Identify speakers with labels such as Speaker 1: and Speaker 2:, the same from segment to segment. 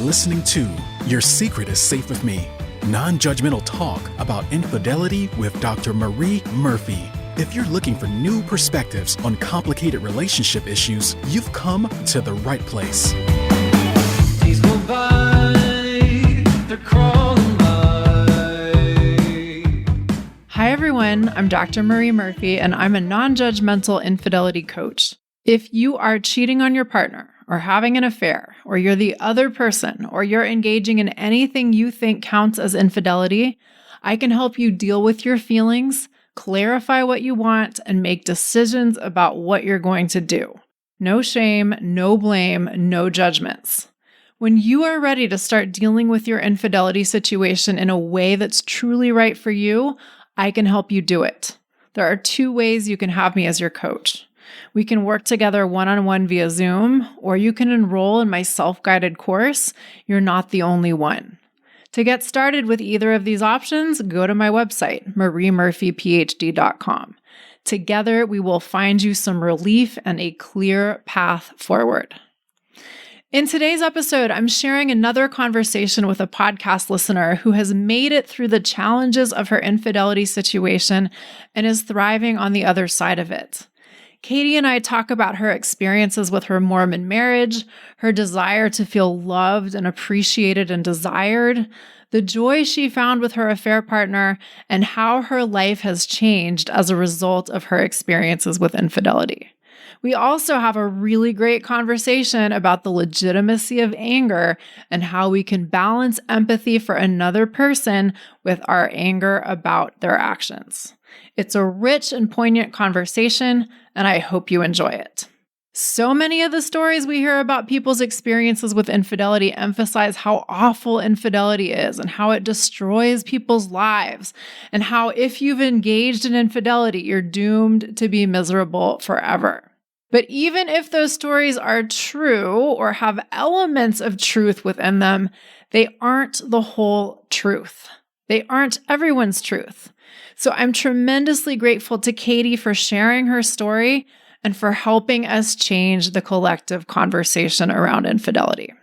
Speaker 1: listening to Your Secret is Safe with Me, non-judgmental talk about infidelity with Dr. Marie Murphy. If you're looking for new perspectives on complicated relationship issues, you've come to the right place.
Speaker 2: Days go by, they're crawling by.
Speaker 3: Hi, everyone. I'm Dr. Marie Murphy, and I'm a non-judgmental infidelity coach. If you are cheating on your partner, or having an affair, or you're the other person, or you're engaging in anything you think counts as infidelity, I can help you deal with your feelings, clarify what you want, and make decisions about what you're going to do. No shame, no blame, no judgments. When you are ready to start dealing with your infidelity situation in a way that's truly right for you, I can help you do it. There are 2 ways you can have me as your coach. We can work together one-on-one via Zoom, or you can enroll in my self-guided course, You're Not the Only One. To get started with either of these options, go to my website, mariemurphyphd.com. Together, we will find you some relief and a clear path forward. In today's episode, I'm sharing another conversation with a podcast listener who has made it through the challenges of her infidelity situation and is thriving on the other side of it. Katie and I talk about her experiences with her Mormon marriage, her desire to feel loved and appreciated and desired, the joy she found with her affair partner, and how her life has changed as a result of her experiences with infidelity. We also have a really great conversation about the legitimacy of anger and how we can balance empathy for another person with our anger about their actions. It's a rich and poignant conversation, and I hope you enjoy it. So many of the stories we hear about people's experiences with infidelity emphasize how awful infidelity is and how it destroys people's lives, and how if you've engaged in infidelity, you're doomed to be miserable forever. But even if those stories are true or have elements of truth within them, they aren't the whole truth. They aren't everyone's truth. So I'm tremendously grateful to Katie for sharing her story and for helping us change the collective conversation around infidelity.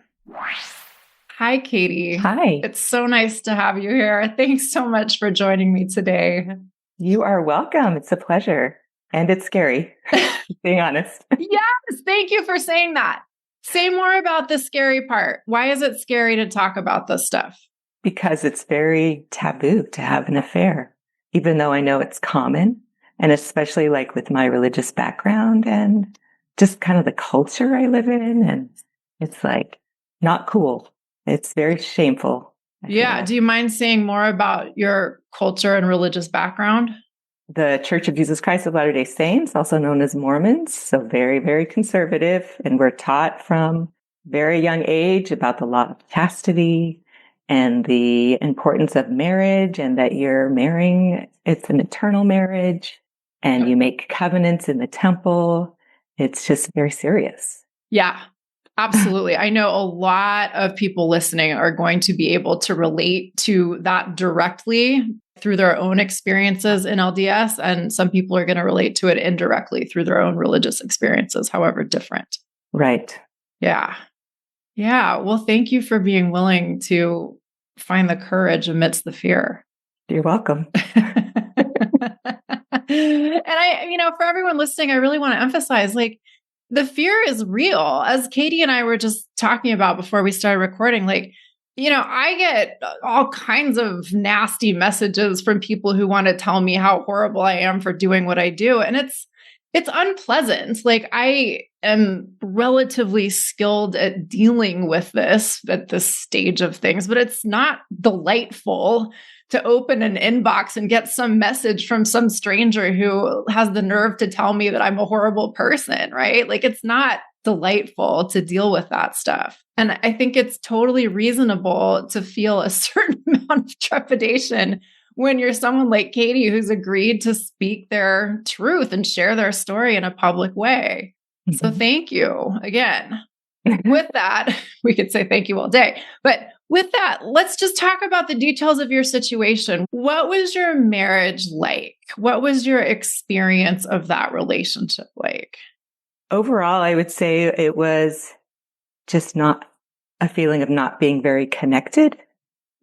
Speaker 3: Hi, Katie.
Speaker 4: Hi.
Speaker 3: It's so nice to have you here. Thanks so much for joining me today.
Speaker 4: You are welcome. It's a pleasure. And it's scary, being honest.
Speaker 3: Yes, thank you for saying that. Say more about the scary part. Why is it scary to talk about this stuff?
Speaker 4: Because it's very taboo to have an affair, even though I know it's common. And especially like with my religious background and just kind of the culture I live in. And it's like not cool. It's very shameful.
Speaker 3: Yeah. Do you mind saying more about your culture and religious background?
Speaker 4: The Church of Jesus Christ of Latter-day Saints, also known as Mormons, so very, very conservative. And we're taught from very young age about the law of chastity and the importance of marriage, and that you're marrying, it's an eternal marriage, and you make covenants in the temple. It's just very serious.
Speaker 3: Yeah, absolutely. I know a lot of people listening are going to be able to relate to that directly through their own experiences in LDS, and some people are going to relate to it indirectly through their own religious experiences, however different.
Speaker 4: Right.
Speaker 3: Yeah. Yeah. Well, thank you for being willing to find the courage amidst the fear.
Speaker 4: You're welcome.
Speaker 3: And for everyone listening, I really want to emphasize, like, the fear is real. As Katie and I were just talking about before we started recording, I get all kinds of nasty messages from people who want to tell me how horrible I am for doing what I do. And it's unpleasant. Like, I am relatively skilled at dealing with this at this stage of things, but it's not delightful to open an inbox and get some message from some stranger who has the nerve to tell me that I'm a horrible person, right? Like, it's not delightful to deal with that stuff. And I think it's totally reasonable to feel a certain amount of trepidation when you're someone like Katie who's agreed to speak their truth and share their story in a public way. Mm-hmm. So thank you again. With that, we could say thank you all day. But with that, let's just talk about the details of your situation. What was your marriage like? What was your experience of that relationship like?
Speaker 4: Overall, I would say it was just not a feeling of not being very connected,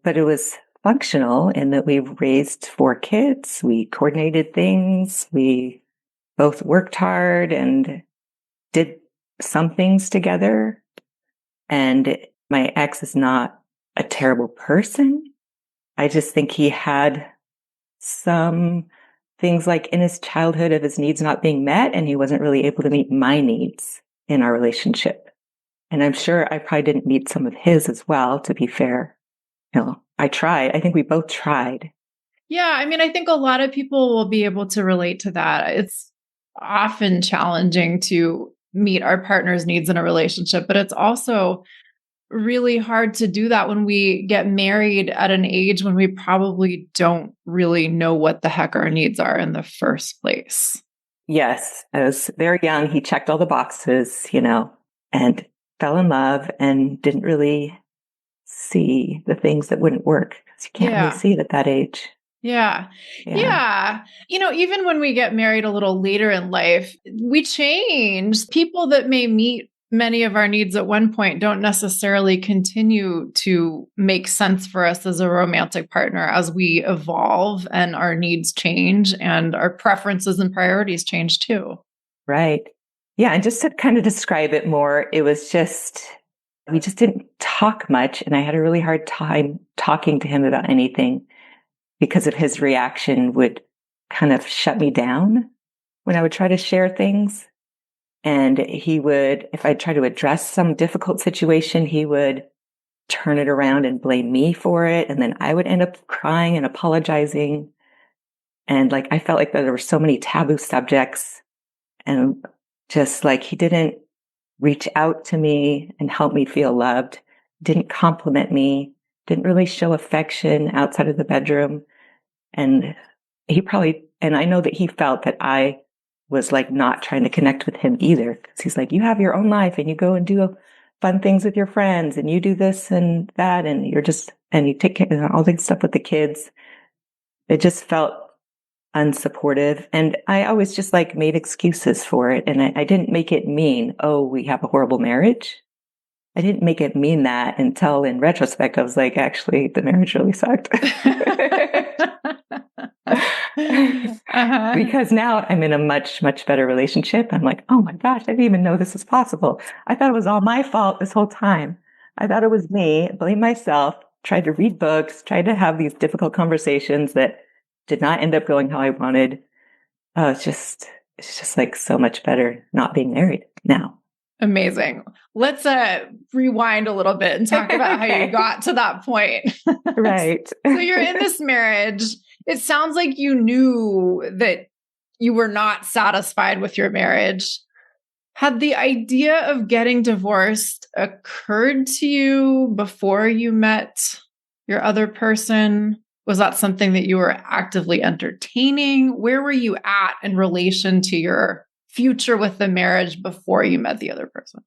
Speaker 4: but it was functional in that we raised 4 kids. We coordinated things. We both worked hard and did some things together. And my ex is not a terrible person. I just think he had some things like in his childhood of his needs not being met, and he wasn't really able to meet my needs in our relationship. And I'm sure I probably didn't meet some of his as well, to be fair. I tried. I think we both tried.
Speaker 3: Yeah. I mean, I think a lot of people will be able to relate to that. It's often challenging to meet our partner's needs in a relationship, but it's also really hard to do that when we get married at an age when we probably don't really know what the heck our needs are in the first place.
Speaker 4: Yes, I was very young. He checked all the boxes, and fell in love and didn't really see the things that wouldn't work because you can't really see it at that age.
Speaker 3: Yeah. Even when we get married a little later in life, we change. People that may meet many of our needs at one point don't necessarily continue to make sense for us as a romantic partner as we evolve and our needs change and our preferences and priorities change too.
Speaker 4: Right. Yeah. And just to kind of describe it more, it was just, we just didn't talk much. And I had a really hard time talking to him about anything because of his reaction would kind of shut me down when I would try to share things. And he would, if I try to address some difficult situation, he would turn it around and blame me for it. And then I would end up crying and apologizing. And I felt like there were so many taboo subjects, and just he didn't reach out to me and help me feel loved, didn't compliment me, didn't really show affection outside of the bedroom. And and I know that he felt that I was not trying to connect with him either. Cause he's like, you have your own life and you go and do fun things with your friends and you do this and that. And and you take care of all the stuff with the kids. It just felt unsupportive. And I always just made excuses for it. And I didn't make it mean, oh, we have a horrible marriage. I didn't make it mean that until in retrospect, I was like, actually, the marriage really sucked. Because now I'm in a much, much better relationship. I'm like, oh my gosh, I didn't even know this was possible. I thought it was all my fault this whole time. I thought it was me, blame myself, tried to read books, tried to have these difficult conversations that did not end up going how I wanted. It's just so much better not being married now.
Speaker 3: Amazing. Let's rewind a little bit and talk about how you got to that point.
Speaker 4: Right.
Speaker 3: So you're in this marriage. It sounds like you knew that you were not satisfied with your marriage. Had the idea of getting divorced occurred to you before you met your other person? Was that something that you were actively entertaining? Where were you at in relation to your future with the marriage before you met the other person?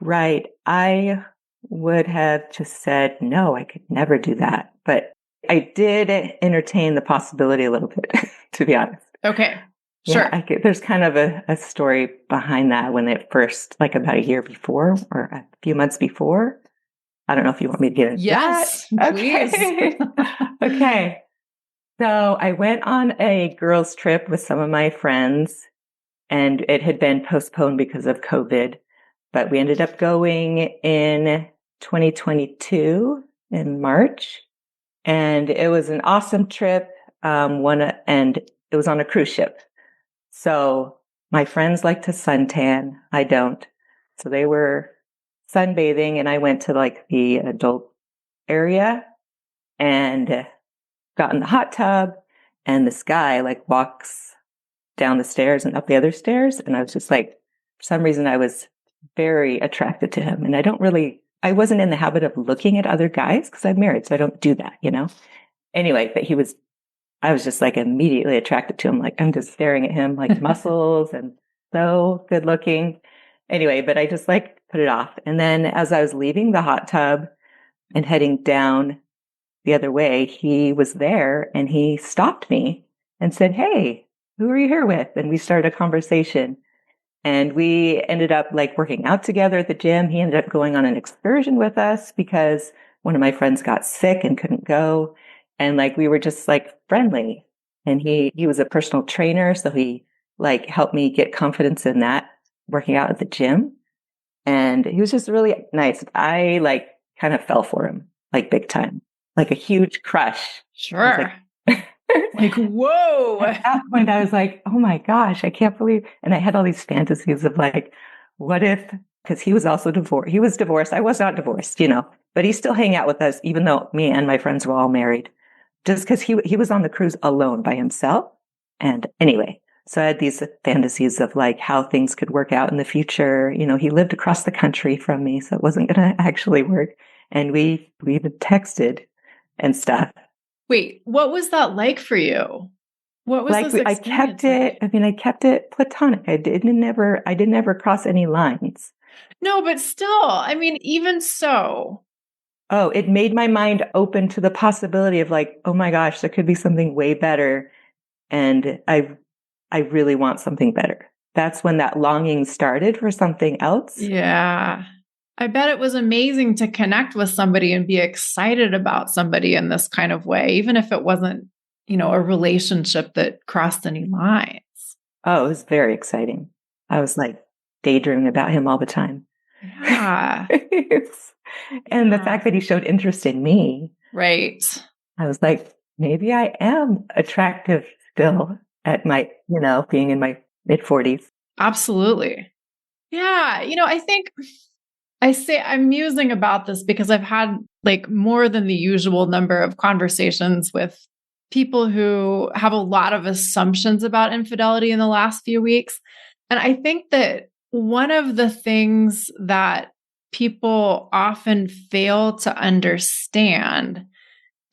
Speaker 4: Right. I would have just said, no, I could never do that. But I did entertain the possibility a little bit, to be honest.
Speaker 3: Okay. Sure.
Speaker 4: Yeah, there's kind of a story behind that when it first, about a year before or a few months before. I don't know if you want me to get into
Speaker 3: yes,
Speaker 4: that.
Speaker 3: Please.
Speaker 4: Okay. Okay. So I went on a girls' trip with some of my friends, and it had been postponed because of COVID, but we ended up going in 2022 in March, and it was an awesome trip. And it was on a cruise ship. So my friends like to suntan. I don't. So they were sunbathing, and I went to the adult area and got in the hot tub, and this guy walks down the stairs and up the other stairs. And I was just for some reason I was very attracted to him. And I wasn't in the habit of looking at other guys because I'm married. So I don't do that, Anyway, but I was just immediately attracted to him. I'm just staring at him, muscles and so good looking. Anyway, but I just put it off. And then as I was leaving the hot tub and heading down the other way, he was there and he stopped me and said, "Hey, who are you here with?" And we started a conversation. And we ended up like working out together at the gym. He ended up going on an excursion with us because one of my friends got sick and couldn't go. And like, we were just like friendly. And he was a personal trainer. So he like helped me get confidence in that working out at the gym. And he was just really nice. I like kind of fell for him, like big time, like a huge crush.
Speaker 3: Sure. Like, whoa.
Speaker 4: At that point, I was like, oh my gosh, I can't believe. And I had all these fantasies of like, what if, because he was also divorced. He was divorced. I was not divorced, but he still hang out with us, even though me and my friends were all married, just because he was on the cruise alone by himself. And anyway, so I had these fantasies of like how things could work out in the future. He lived across the country from me, so it wasn't going to actually work. And we even texted and stuff.
Speaker 3: Wait, what was that like for you? What was
Speaker 4: like
Speaker 3: this
Speaker 4: I
Speaker 3: experience
Speaker 4: kept it.
Speaker 3: like?
Speaker 4: I kept it platonic. I didn't ever cross any lines.
Speaker 3: No, but still, even so.
Speaker 4: Oh, it made my mind open to the possibility of like, oh my gosh, there could be something way better. And I really want something better. That's when that longing started for something else.
Speaker 3: Yeah. I bet it was amazing to connect with somebody and be excited about somebody in this kind of way, even if it wasn't, a relationship that crossed any lines.
Speaker 4: Oh, it was very exciting. I was like daydreaming about him all the time.
Speaker 3: Yeah.
Speaker 4: And the fact that he showed interest in me.
Speaker 3: Right.
Speaker 4: I was like, maybe I am attractive still at my, being in my mid-40s.
Speaker 3: Absolutely. Yeah. I think I'm musing about this because I've had like more than the usual number of conversations with people who have a lot of assumptions about infidelity in the last few weeks. And I think that one of the things that people often fail to understand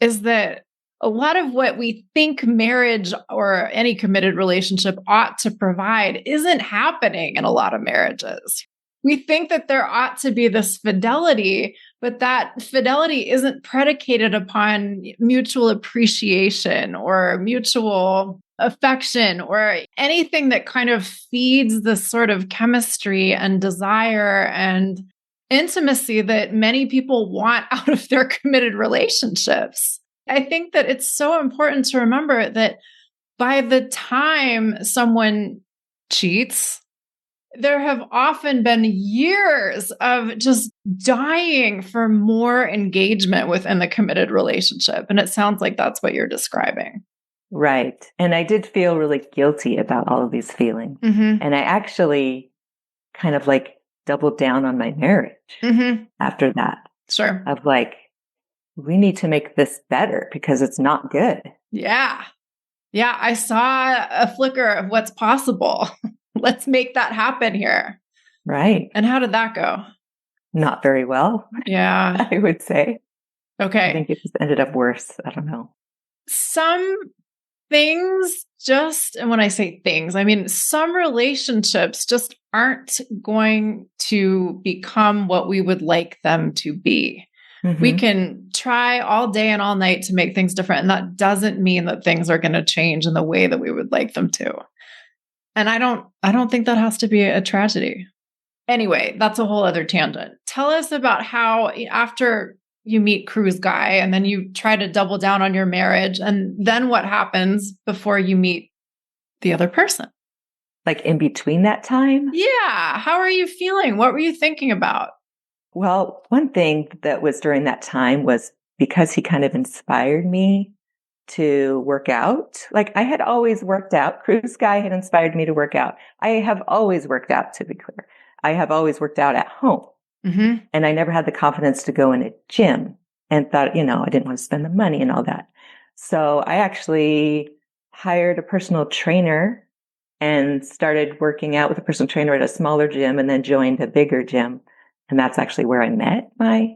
Speaker 3: is that a lot of what we think marriage or any committed relationship ought to provide isn't happening in a lot of marriages. We think that there ought to be this fidelity, but that fidelity isn't predicated upon mutual appreciation or mutual affection or anything that kind of feeds this sort of chemistry and desire and intimacy that many people want out of their committed relationships. I think that it's so important to remember that by the time someone cheats, there have often been years of just dying for more engagement within the committed relationship. And it sounds like that's what you're describing.
Speaker 4: Right. And I did feel really guilty about all of these feelings.
Speaker 3: Mm-hmm.
Speaker 4: And I actually kind of like doubled down on my marriage after that.
Speaker 3: Sure.
Speaker 4: Of like, we need to make this better because it's not good.
Speaker 3: Yeah. Yeah. I saw a flicker of what's possible. Let's make that happen here.
Speaker 4: Right.
Speaker 3: And how did that go?
Speaker 4: Not very well.
Speaker 3: Yeah.
Speaker 4: I would say.
Speaker 3: Okay.
Speaker 4: I think it just ended up worse. I don't know.
Speaker 3: Some things and when I say things, I mean, some relationships just aren't going to become what we would like them to be. We can try all day and all night to make things different. And that doesn't mean that things are going to change in the way that we would like them to. And I don't think that has to be a tragedy. Anyway, that's a whole other tangent. Tell us about how after you meet Cruise Guy and then you try to double down on your marriage, and then what happens before you meet the other person?
Speaker 4: Like in between that time?
Speaker 3: Yeah. How are you feeling? What were you thinking about?
Speaker 4: Well, one thing that was during that time was because he kind of inspired me to work out. Like I had always worked out. Cruise Guy had inspired me to work out. I have always worked out, to be clear. I have always worked out at home. And I never had the confidence to go in a gym and thought, I didn't want to spend the money and all that. So I actually hired a personal trainer and started working out with a personal trainer at a smaller gym and then joined a bigger gym. And that's actually where I met my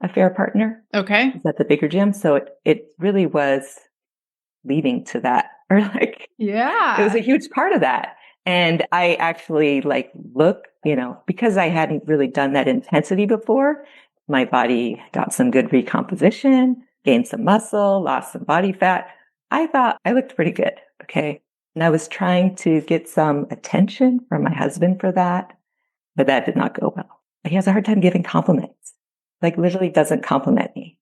Speaker 4: affair partner.
Speaker 3: Okay.
Speaker 4: Is at the bigger gym. So it really was leading to that, or like,
Speaker 3: yeah,
Speaker 4: it was a huge part of that. And I actually because I hadn't really done that intensity before, my body got some good recomposition, gained some muscle, lost some body fat. I thought I looked pretty good. Okay. And I was trying to get some attention from my husband for that, but that did not go well. He has a hard time giving compliments. Like literally doesn't compliment me.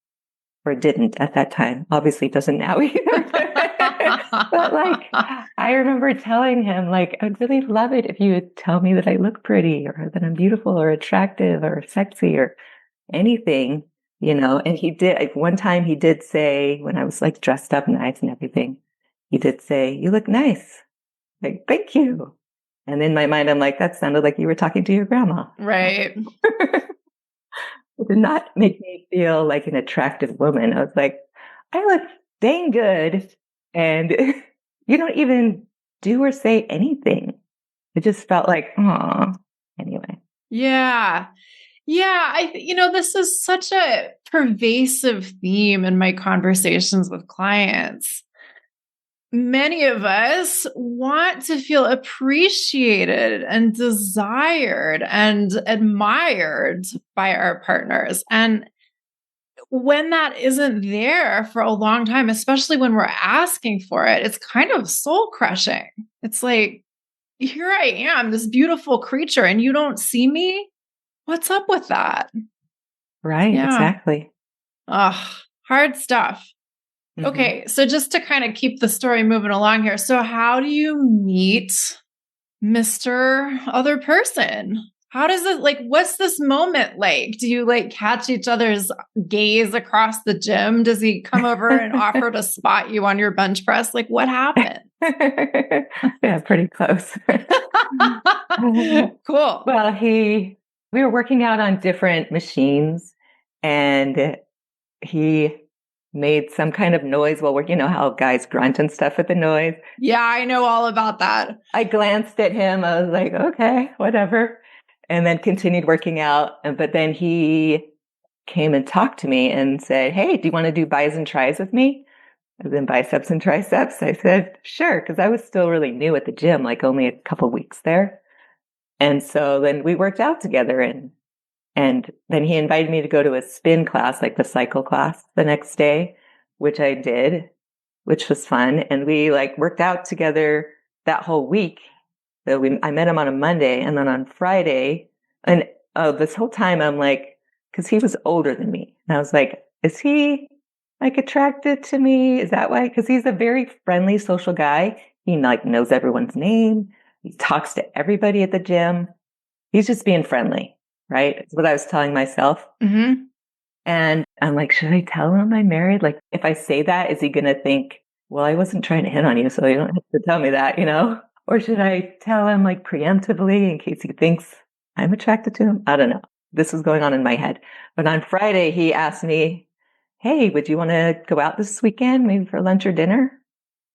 Speaker 4: Or didn't at that time. Obviously doesn't now either. But like, I remember telling him, like, I'd really love it if you would tell me that I look pretty or that I'm beautiful or attractive or sexy or anything, and he did. Like, one time he did say, when I was like dressed up nice and everything, he did say, "You look nice." Like, thank you. And in my mind, I'm like, that sounded like you were talking to your grandma.
Speaker 3: Right.
Speaker 4: It did not make me feel like an attractive woman. I was like, I look dang good. And you don't even do or say anything. It just felt like, oh, anyway.
Speaker 3: Yeah. Yeah. This is such a pervasive theme in my conversations with clients. Many of us want to feel appreciated and desired and admired by our partners. And when that isn't there for a long time, especially when we're asking for it, it's kind of soul crushing. It's like, here I am, this beautiful creature, and you don't see me? What's up with that?
Speaker 4: Right,
Speaker 3: Yeah.
Speaker 4: exactly.
Speaker 3: Ugh, hard stuff. Okay, so just to kind of keep the story moving along here. So how do you meet Mr. Other Person? How does it, like, what's this moment like? Do you like catch each other's gaze across the gym? Does he come over and offer to spot you on your bench press? Like, what happened?
Speaker 4: Yeah, pretty close.
Speaker 3: Cool.
Speaker 4: Well, we were working out on different machines and he made some kind of noise while you know how guys grunt and stuff at the noise.
Speaker 3: Yeah, I know all about that.
Speaker 4: I glanced at him. I was like, okay, whatever. And then continued working out. But then he came and talked to me and said, hey, do you want to do bis and tris with me? And then biceps and triceps. I said, sure. Cause I was still really new at the gym, like only a couple weeks there. And so then we worked out together and then he invited me to go to a spin class, like the cycle class the next day, which I did, which was fun. And we like worked out together that whole week. So I met him on a Monday and then on Friday. And this whole time I'm like, cause he was older than me. And I was like, is he like attracted to me? Is that why? Cause he's a very friendly social guy. He like knows everyone's name. He talks to everybody at the gym. He's just being friendly. Right? It's what I was telling myself.
Speaker 3: Mm-hmm.
Speaker 4: And I'm like, should I tell him I'm married? Like, if I say that, is he going to think, well, I wasn't trying to hit on you, so you don't have to tell me that, Or should I tell him like preemptively in case he thinks I'm attracted to him? I don't know. This was going on in my head. But on Friday, he asked me, hey, would you want to go out this weekend, maybe for lunch or dinner?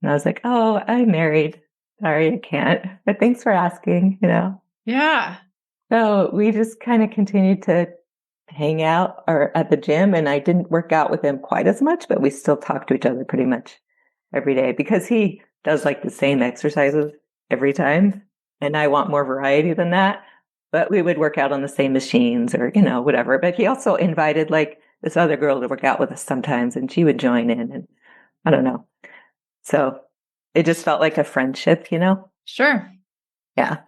Speaker 4: And I was like, oh, I'm married. Sorry, I can't. But thanks for asking,
Speaker 3: Yeah.
Speaker 4: So we just kind of continued to hang out or at the gym, and I didn't work out with him quite as much, but we still talk to each other pretty much every day because he does like the same exercises every time. And I want more variety than that, but we would work out on the same machines or, whatever. But he also invited like this other girl to work out with us sometimes and she would join in and I don't know. So it just felt like a friendship,
Speaker 3: Sure.
Speaker 4: Yeah.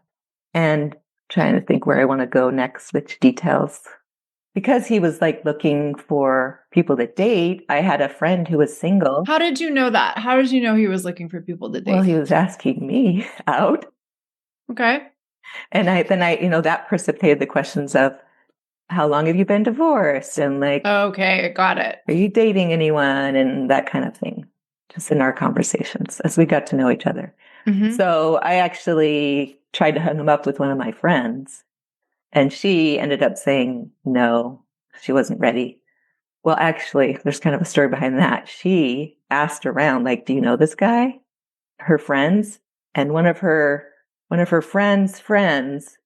Speaker 4: And trying to think where I want to go next, which details. Because he was like looking for people to date, I had a friend who was single.
Speaker 3: How did you know that? How did you know he was looking for people to date?
Speaker 4: Well, he was asking me out.
Speaker 3: Okay.
Speaker 4: And that precipitated the questions of how long have you been divorced? And like,
Speaker 3: okay, got it.
Speaker 4: Are you dating anyone? And that kind of thing, just in our conversations as we got to know each other.
Speaker 3: Mm-hmm.
Speaker 4: So I actually tried to hook him up with one of my friends. And she ended up saying no, she wasn't ready. Well, actually, there's kind of a story behind that. She asked around, like, do you know this guy? Her friends. And one of her friends' friends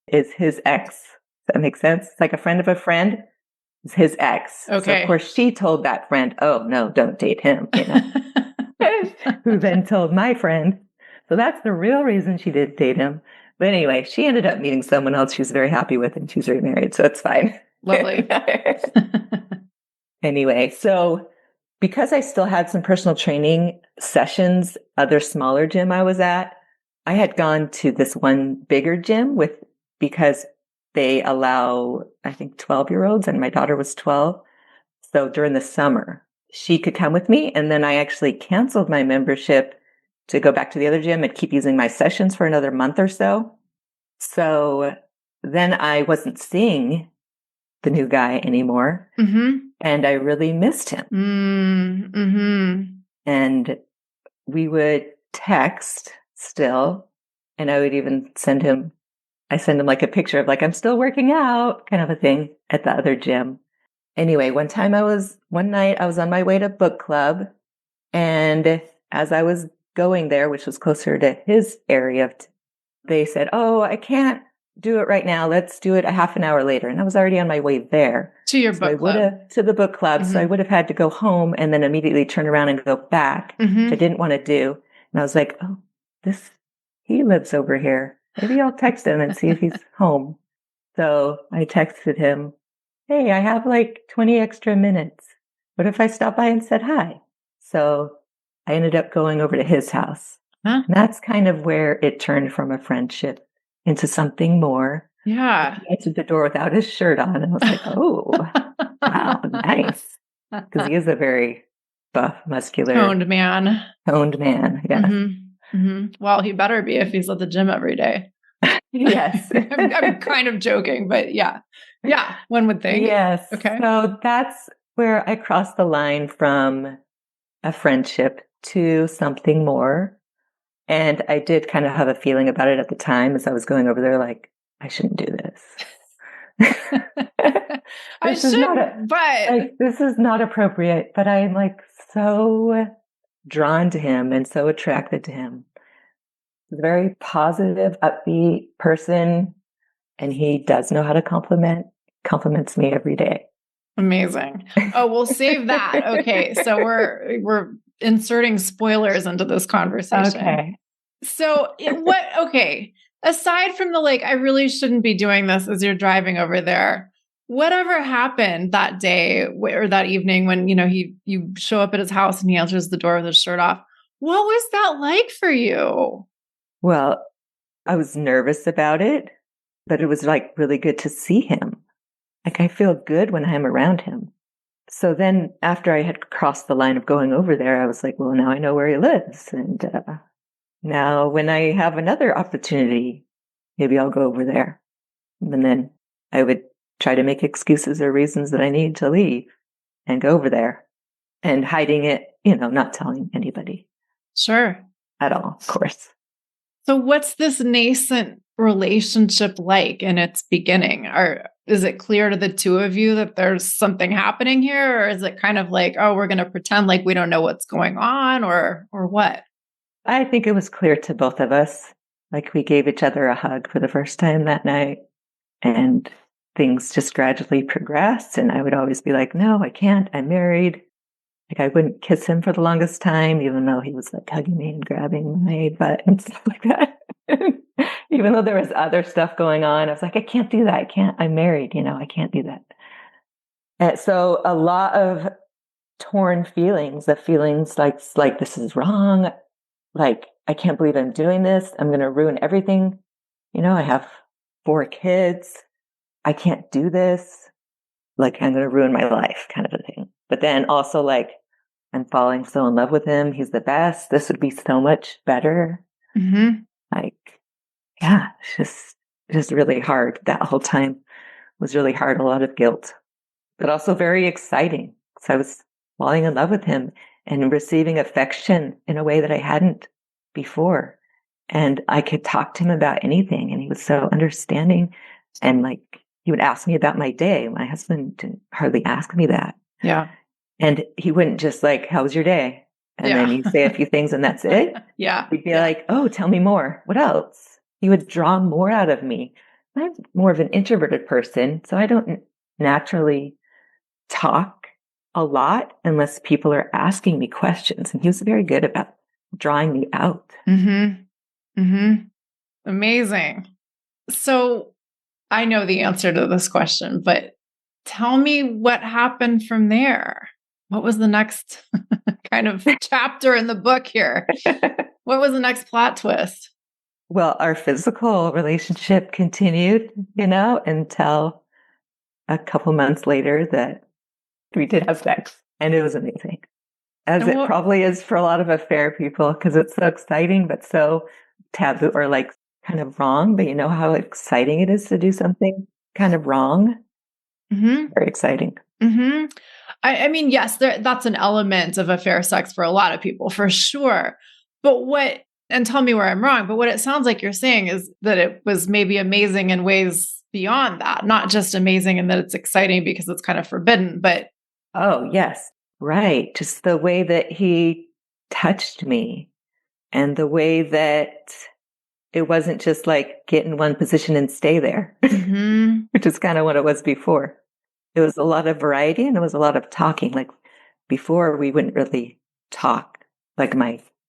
Speaker 4: is his ex. Does that make sense? It's like a friend of a friend is his ex.
Speaker 3: Okay.
Speaker 4: So of course she told that friend, oh no, don't date him. Who then told my friend. So that's the real reason she did date him. But anyway, she ended up meeting someone else she was very happy with and she's remarried. So it's fine.
Speaker 3: Lovely.
Speaker 4: Anyway, so because I still had some personal training sessions, other smaller gym I was at, I had gone to this one bigger gym because they allow, I think, 12-year-olds, and my daughter was 12. So during the summer, she could come with me. And then I actually canceled my membership to go back to the other gym and keep using my sessions for another month or so. So then I wasn't seeing the new guy anymore. And I really missed him. And we would text still. And I would even send him like a picture of like, I'm still working out kind of a thing at the other gym. Anyway, one night I was on my way to book club. And as I was going there, which was closer to his area, they said, "Oh, I can't do it right now. Let's do it a half an hour later." And I was already on my way there.
Speaker 3: To your book club.
Speaker 4: To the book club. So I would have had to go home and then immediately turn around and go back, which I didn't want to do. And I was like, oh, he lives over here. Maybe I'll text him and see if he's home. So I texted him, "Hey, I have like 20 extra minutes. What if I stop by and said hi?" So I ended up going over to his house. And that's kind of where it turned from a friendship into something more.
Speaker 3: Yeah.
Speaker 4: He answered the door without his shirt on. And I was like, oh, wow, nice. Because he is a very buff, muscular.
Speaker 3: Toned man.
Speaker 4: Yeah.
Speaker 3: Well, he better be if he's at the gym every day.
Speaker 4: Yes.
Speaker 3: I'm kind of joking, but yeah. Yeah, one would think.
Speaker 4: Yes.
Speaker 3: Okay.
Speaker 4: So that's where I crossed the line from a friendship to something more. And I did kind of have a feeling about it at the time as I was going over there, like, I shouldn't do this. This is not appropriate, but I'm like so drawn to him and so attracted to him. He's a very positive, upbeat person, and he does know how to compliments me every day.
Speaker 3: Amazing. Oh, we'll save that. Okay. So we're inserting spoilers into this conversation.
Speaker 4: Okay.
Speaker 3: So aside from the like, I really shouldn't be doing this as you're driving over there, whatever happened that day or that evening when, you show up at his house and he answers the door with his shirt off, what was that like for you?
Speaker 4: Well, I was nervous about it, but it was like really good to see him. Like I feel good when I'm around him. So then after I had crossed the line of going over there, I was like, well, now I know where he lives. And now when I have another opportunity, maybe I'll go over there. And then I would try to make excuses or reasons that I need to leave and go over there and hiding it, not telling anybody.
Speaker 3: Sure.
Speaker 4: At all, of course.
Speaker 3: So what's this nascent relationship like in its beginning? Is it clear to the two of you that there's something happening here? Or is it kind of like, oh, we're going to pretend like we don't know what's going on or what?
Speaker 4: I think it was clear to both of us. Like we gave each other a hug for the first time that night and things just gradually progressed. And I would always be like, no, I can't. I'm married. Like I wouldn't kiss him for the longest time, even though he was like hugging me and grabbing my butt and stuff like that. Even though there was other stuff going on, I was like, I can't do that. I'm married, I can't do that. And so a lot of torn feelings, the feelings like this is wrong. Like, I can't believe I'm doing this. I'm going to ruin everything. I have 4 kids. I can't do this. Like, I'm going to ruin my life kind of a thing. But then also like, I'm falling so in love with him. He's the best. This would be so much better. Like, yeah, it's just really hard. That whole time was really hard. A lot of guilt, but also very exciting. So I was falling in love with him and receiving affection in a way that I hadn't before. And I could talk to him about anything. And he was so understanding. And like, he would ask me about my day. My husband didn't hardly ask me that.
Speaker 3: Yeah.
Speaker 4: And he wouldn't just like, how was your day? And then he'd say a few things and that's it.
Speaker 3: Yeah.
Speaker 4: He'd be like, oh, tell me more. What else? He would draw more out of me. I'm more of an introverted person, so I don't naturally talk a lot unless people are asking me questions. And he was very good about drawing me out.
Speaker 3: Amazing. So I know the answer to this question, but tell me what happened from there. What was the next kind of chapter in the book here? What was the next plot twist?
Speaker 4: Well, our physical relationship continued, until a couple months later that we did have sex, and it was amazing. As
Speaker 3: And
Speaker 4: it probably is for a lot of affair people, because it's so exciting, but so taboo or like kind of wrong. But you know how exciting it is to do something kind of wrong? Very exciting.
Speaker 3: I mean, yes, that's an element of affair sex for a lot of people, for sure. But and tell me where I'm wrong, but what it sounds like you're saying is that it was maybe amazing in ways beyond that, not just amazing in that it's exciting because it's kind of forbidden, but.
Speaker 4: Oh, yes. Right. Just the way that he touched me and the way that it wasn't just like get in one position and stay there, which is kind of what it was before. It was a lot of variety and it was a lot of talking. Like before, we wouldn't really talk. Like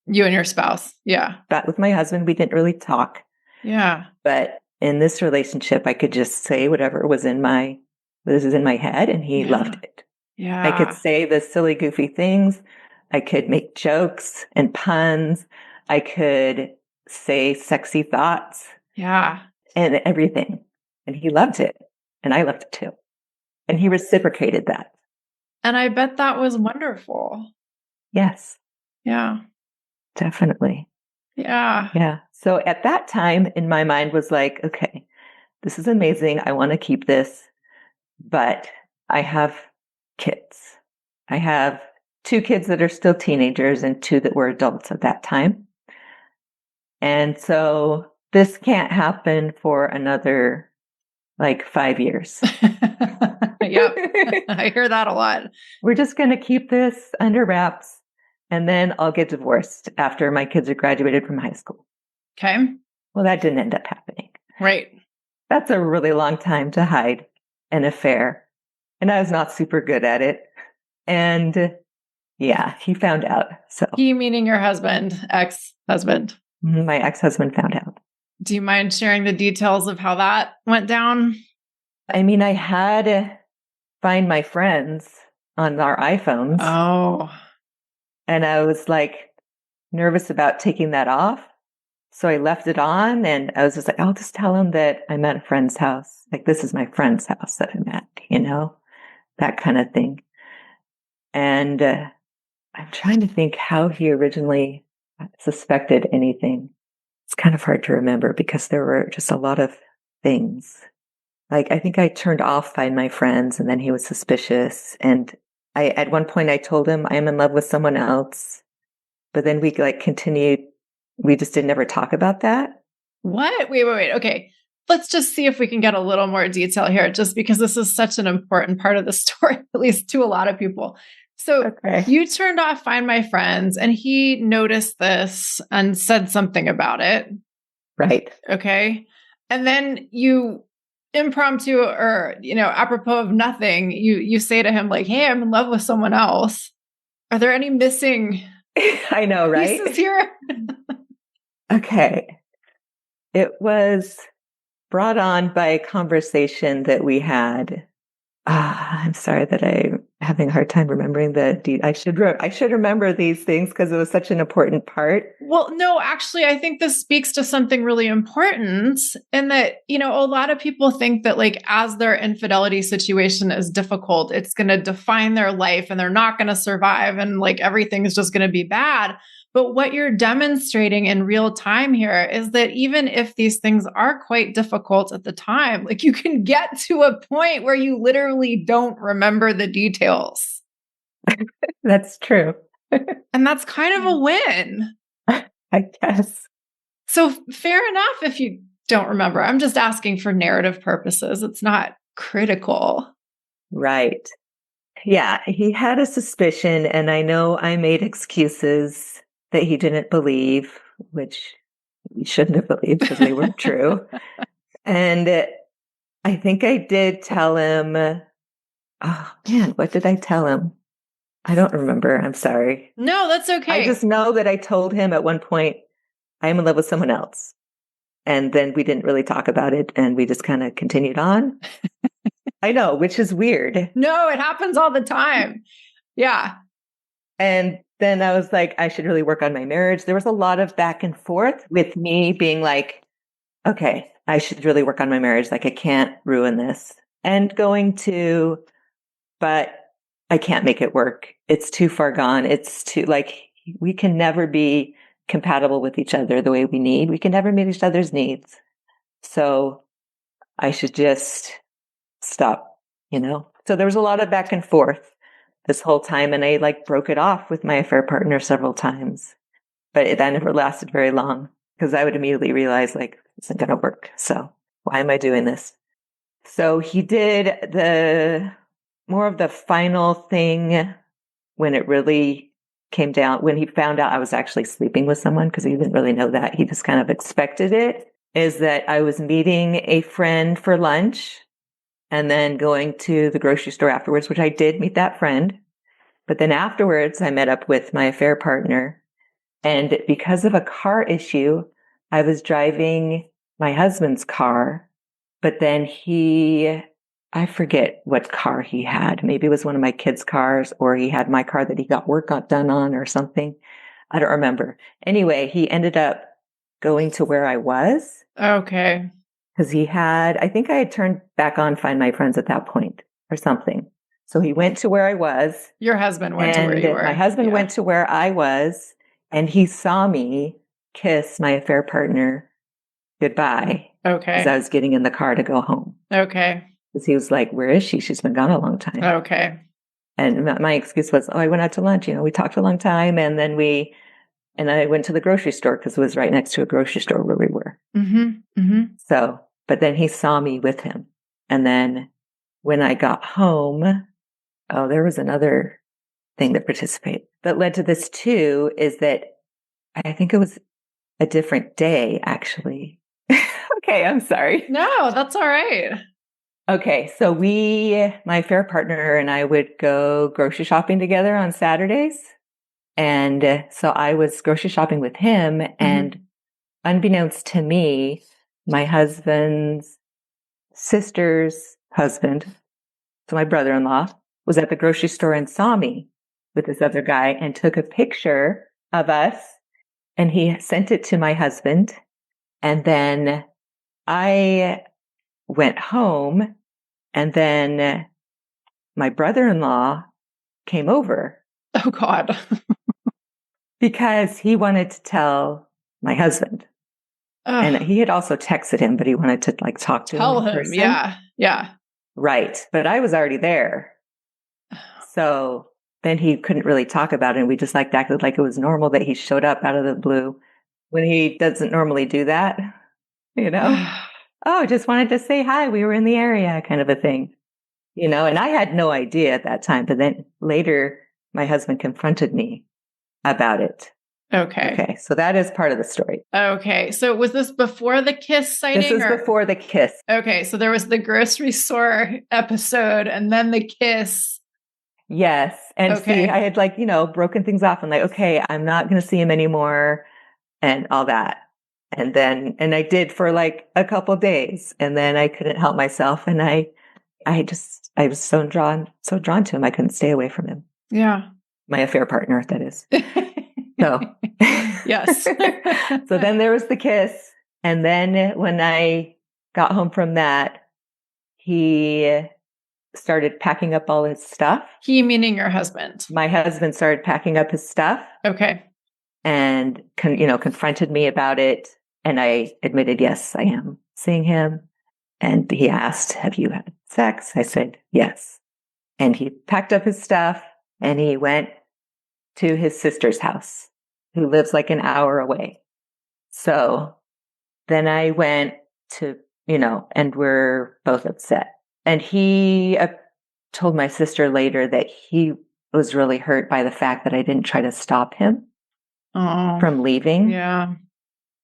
Speaker 3: you and your spouse. Yeah.
Speaker 4: But with my husband, we didn't really talk.
Speaker 3: Yeah.
Speaker 4: But in this relationship, I could just say whatever was in my head, and he loved it.
Speaker 3: Yeah.
Speaker 4: I could say the silly, goofy things. I could make jokes and puns. I could say sexy thoughts.
Speaker 3: Yeah.
Speaker 4: And everything. And he loved it. And I loved it too. And he reciprocated that.
Speaker 3: And I bet that was wonderful.
Speaker 4: Yes.
Speaker 3: Yeah.
Speaker 4: Definitely.
Speaker 3: Yeah.
Speaker 4: Yeah. So at that time in my mind was like, okay, this is amazing. I want to keep this, but I have kids. I have 2 kids that are still teenagers and 2 that were adults at that time. And so this can't happen for another like 5 years.
Speaker 3: Yep. I hear that a lot.
Speaker 4: We're just going to keep this under wraps. And then I'll get divorced after my kids are graduated from high school.
Speaker 3: Okay.
Speaker 4: Well, that didn't end up happening.
Speaker 3: Right.
Speaker 4: That's a really long time to hide an affair. And I was not super good at it. And yeah, he found out. So
Speaker 3: he meaning your husband, ex-husband.
Speaker 4: My ex-husband found out.
Speaker 3: Do you mind sharing the details of how that went down?
Speaker 4: I mean, I had to find my friends on our iPhones.
Speaker 3: Oh.
Speaker 4: And I was like nervous about taking that off. So I left it on and I was just like, I'll just tell him that I'm at a friend's house. Like, this is my friend's house that I'm at, that kind of thing. And I'm trying to think how he originally suspected anything. It's kind of hard to remember because there were just a lot of things. Like, I think I turned off Find My Friends and then he was suspicious. And at one point I told him I am in love with someone else, but then we continued. We just didn't ever talk about that.
Speaker 3: What? Wait. Okay. Let's just see if we can get a little more detail here, just because this is such an important part of the story, at least to a lot of people. So You turned off Find My Friends and he noticed this and said something about it.
Speaker 4: Right.
Speaker 3: Okay. And then you impromptu or, apropos of nothing, you say to him like, hey, I'm in love with someone else. Are there any missing
Speaker 4: I know, right?
Speaker 3: pieces here?
Speaker 4: Okay. It was brought on by a conversation that we had. I'm sorry that I'm having a hard time remembering I should remember these things because it was such an important part.
Speaker 3: Well, no, actually, I think this speaks to something really important in that, a lot of people think that as their infidelity situation is difficult, it's going to define their life and they're not going to survive and everything is just going to be bad. But what you're demonstrating in real time here is that even if these things are quite difficult at the time, you can get to a point where you literally don't remember the details.
Speaker 4: That's true.
Speaker 3: And that's kind of a win.
Speaker 4: I guess.
Speaker 3: So fair enough if you don't remember. I'm just asking for narrative purposes. It's not critical.
Speaker 4: Right. Yeah, he had a suspicion, and I know I made excuses that he didn't believe, which he shouldn't have believed because they weren't true. And I think I did tell him, oh man, what did I tell him? I don't remember. I'm sorry.
Speaker 3: No, that's okay.
Speaker 4: I just know that I told him at one point, I am in love with someone else. And then we didn't really talk about it and we just kind of continued on. I know, which is weird.
Speaker 3: No, it happens all the time. Yeah.
Speaker 4: And then I was like, I should really work on my marriage. There was a lot of back and forth with me being like, okay, I should really work on my marriage. Like, I can't ruin this. And going to, but I can't make it work. It's too far gone. It's too, like, we can never be compatible with each other the way we need. We can never meet each other's needs. So I should just stop, you know? So there was a lot of back and forth this whole time. And I like broke it off with my affair partner several times, but that never lasted very long because I would immediately realize like, it's not going to work. So why am I doing this? So he did the more of the final thing when it really came down, when he found out I was actually sleeping with someone, because he didn't really know that. He just kind of expected it, is that I was meeting a friend for lunch and then going to the grocery store afterwards, which I did meet that friend. But then afterwards, I met up with my affair partner. And because of a car issue, I was driving my husband's car, but then I forget what car he had. Maybe it was one of my kids' cars, or he had my car that he got work done on or something. I don't remember. Anyway, he ended up going to where I was.
Speaker 3: Okay.
Speaker 4: Because I think I had turned back on Find My Friends at that point or something. So he went to where I was.
Speaker 3: Your husband went to where you were.
Speaker 4: My husband went to where I was, and he saw me kiss my affair partner goodbye.
Speaker 3: Okay.
Speaker 4: As I was getting in the car to go home.
Speaker 3: Okay.
Speaker 4: Because he was like, where is she? She's been gone a long time.
Speaker 3: Okay.
Speaker 4: And my excuse was, I went out to lunch. We talked a long time. And then I went to the grocery store because it was right next to a grocery store where we were.
Speaker 3: Mm-hmm. Mm-hmm.
Speaker 4: So, but then he saw me with him. And then when I got home, there was another thing that led to this too, is that I think it was a different day, actually. Okay, I'm sorry.
Speaker 3: No, that's all right.
Speaker 4: Okay, so my affair partner and I would go grocery shopping together on Saturdays. And so I was grocery shopping with him, and unbeknownst to me, my husband's sister's husband, so my brother-in-law, was at the grocery store and saw me with this other guy and took a picture of us, and he sent it to my husband. And then I went home, and then my brother-in-law came over.
Speaker 3: Oh, God.
Speaker 4: Because he wanted to tell my husband. And he had also texted him, but he wanted to talk to him.
Speaker 3: Tell
Speaker 4: in
Speaker 3: him.
Speaker 4: person.
Speaker 3: Yeah. Yeah.
Speaker 4: Right. But I was already there. So then he couldn't really talk about it. And we just acted like it was normal that he showed up out of the blue when he doesn't normally do that, Oh, just wanted to say hi. We were in the area kind of a thing, and I had no idea at that time. But then later my husband confronted me about it. Okay. So that is part of the story.
Speaker 3: Okay. So was this before the kiss sighting?
Speaker 4: This was before the kiss.
Speaker 3: Okay. So there was the grocery store episode and then the kiss.
Speaker 4: Yes. And see, I had broken things off and okay, I'm not going to see him anymore and all that. And I did for a couple of days, and then I couldn't help myself. And I was so drawn to him. I couldn't stay away from him.
Speaker 3: Yeah.
Speaker 4: My affair partner, that is. So,
Speaker 3: yes.
Speaker 4: So then there was the kiss. And then when I got home from that, he started packing up all his stuff.
Speaker 3: He meaning your husband? My
Speaker 4: husband started packing up his stuff.
Speaker 3: Okay.
Speaker 4: And, confronted me about it. And I admitted, yes, I am seeing him. And he asked, have you had sex? I said, yes. And he packed up his stuff and he went to his sister's house, who lives an hour away. So then I went to, and we're both upset. And he told my sister later that he was really hurt by the fact that I didn't try to stop him from leaving.
Speaker 3: Yeah.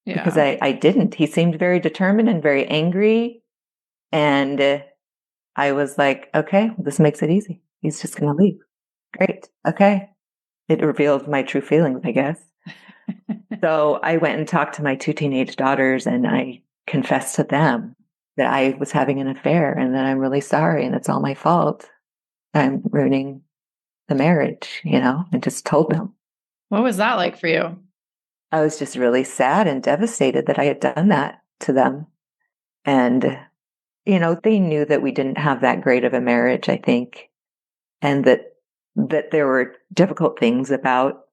Speaker 3: Yeah.
Speaker 4: Because I didn't. He seemed very determined and very angry. And I was like, okay, this makes it easy. He's just going to leave. Great. Okay. It revealed my true feelings, I guess. So I went and talked to my 2 teenage daughters, and I confessed to them that I was having an affair and that I'm really sorry and it's all my fault. I'm ruining the marriage, and just told them.
Speaker 3: What was that like for you?
Speaker 4: I was just really sad and devastated that I had done that to them. And, they knew that we didn't have that great of a marriage, I think, and that there were difficult things about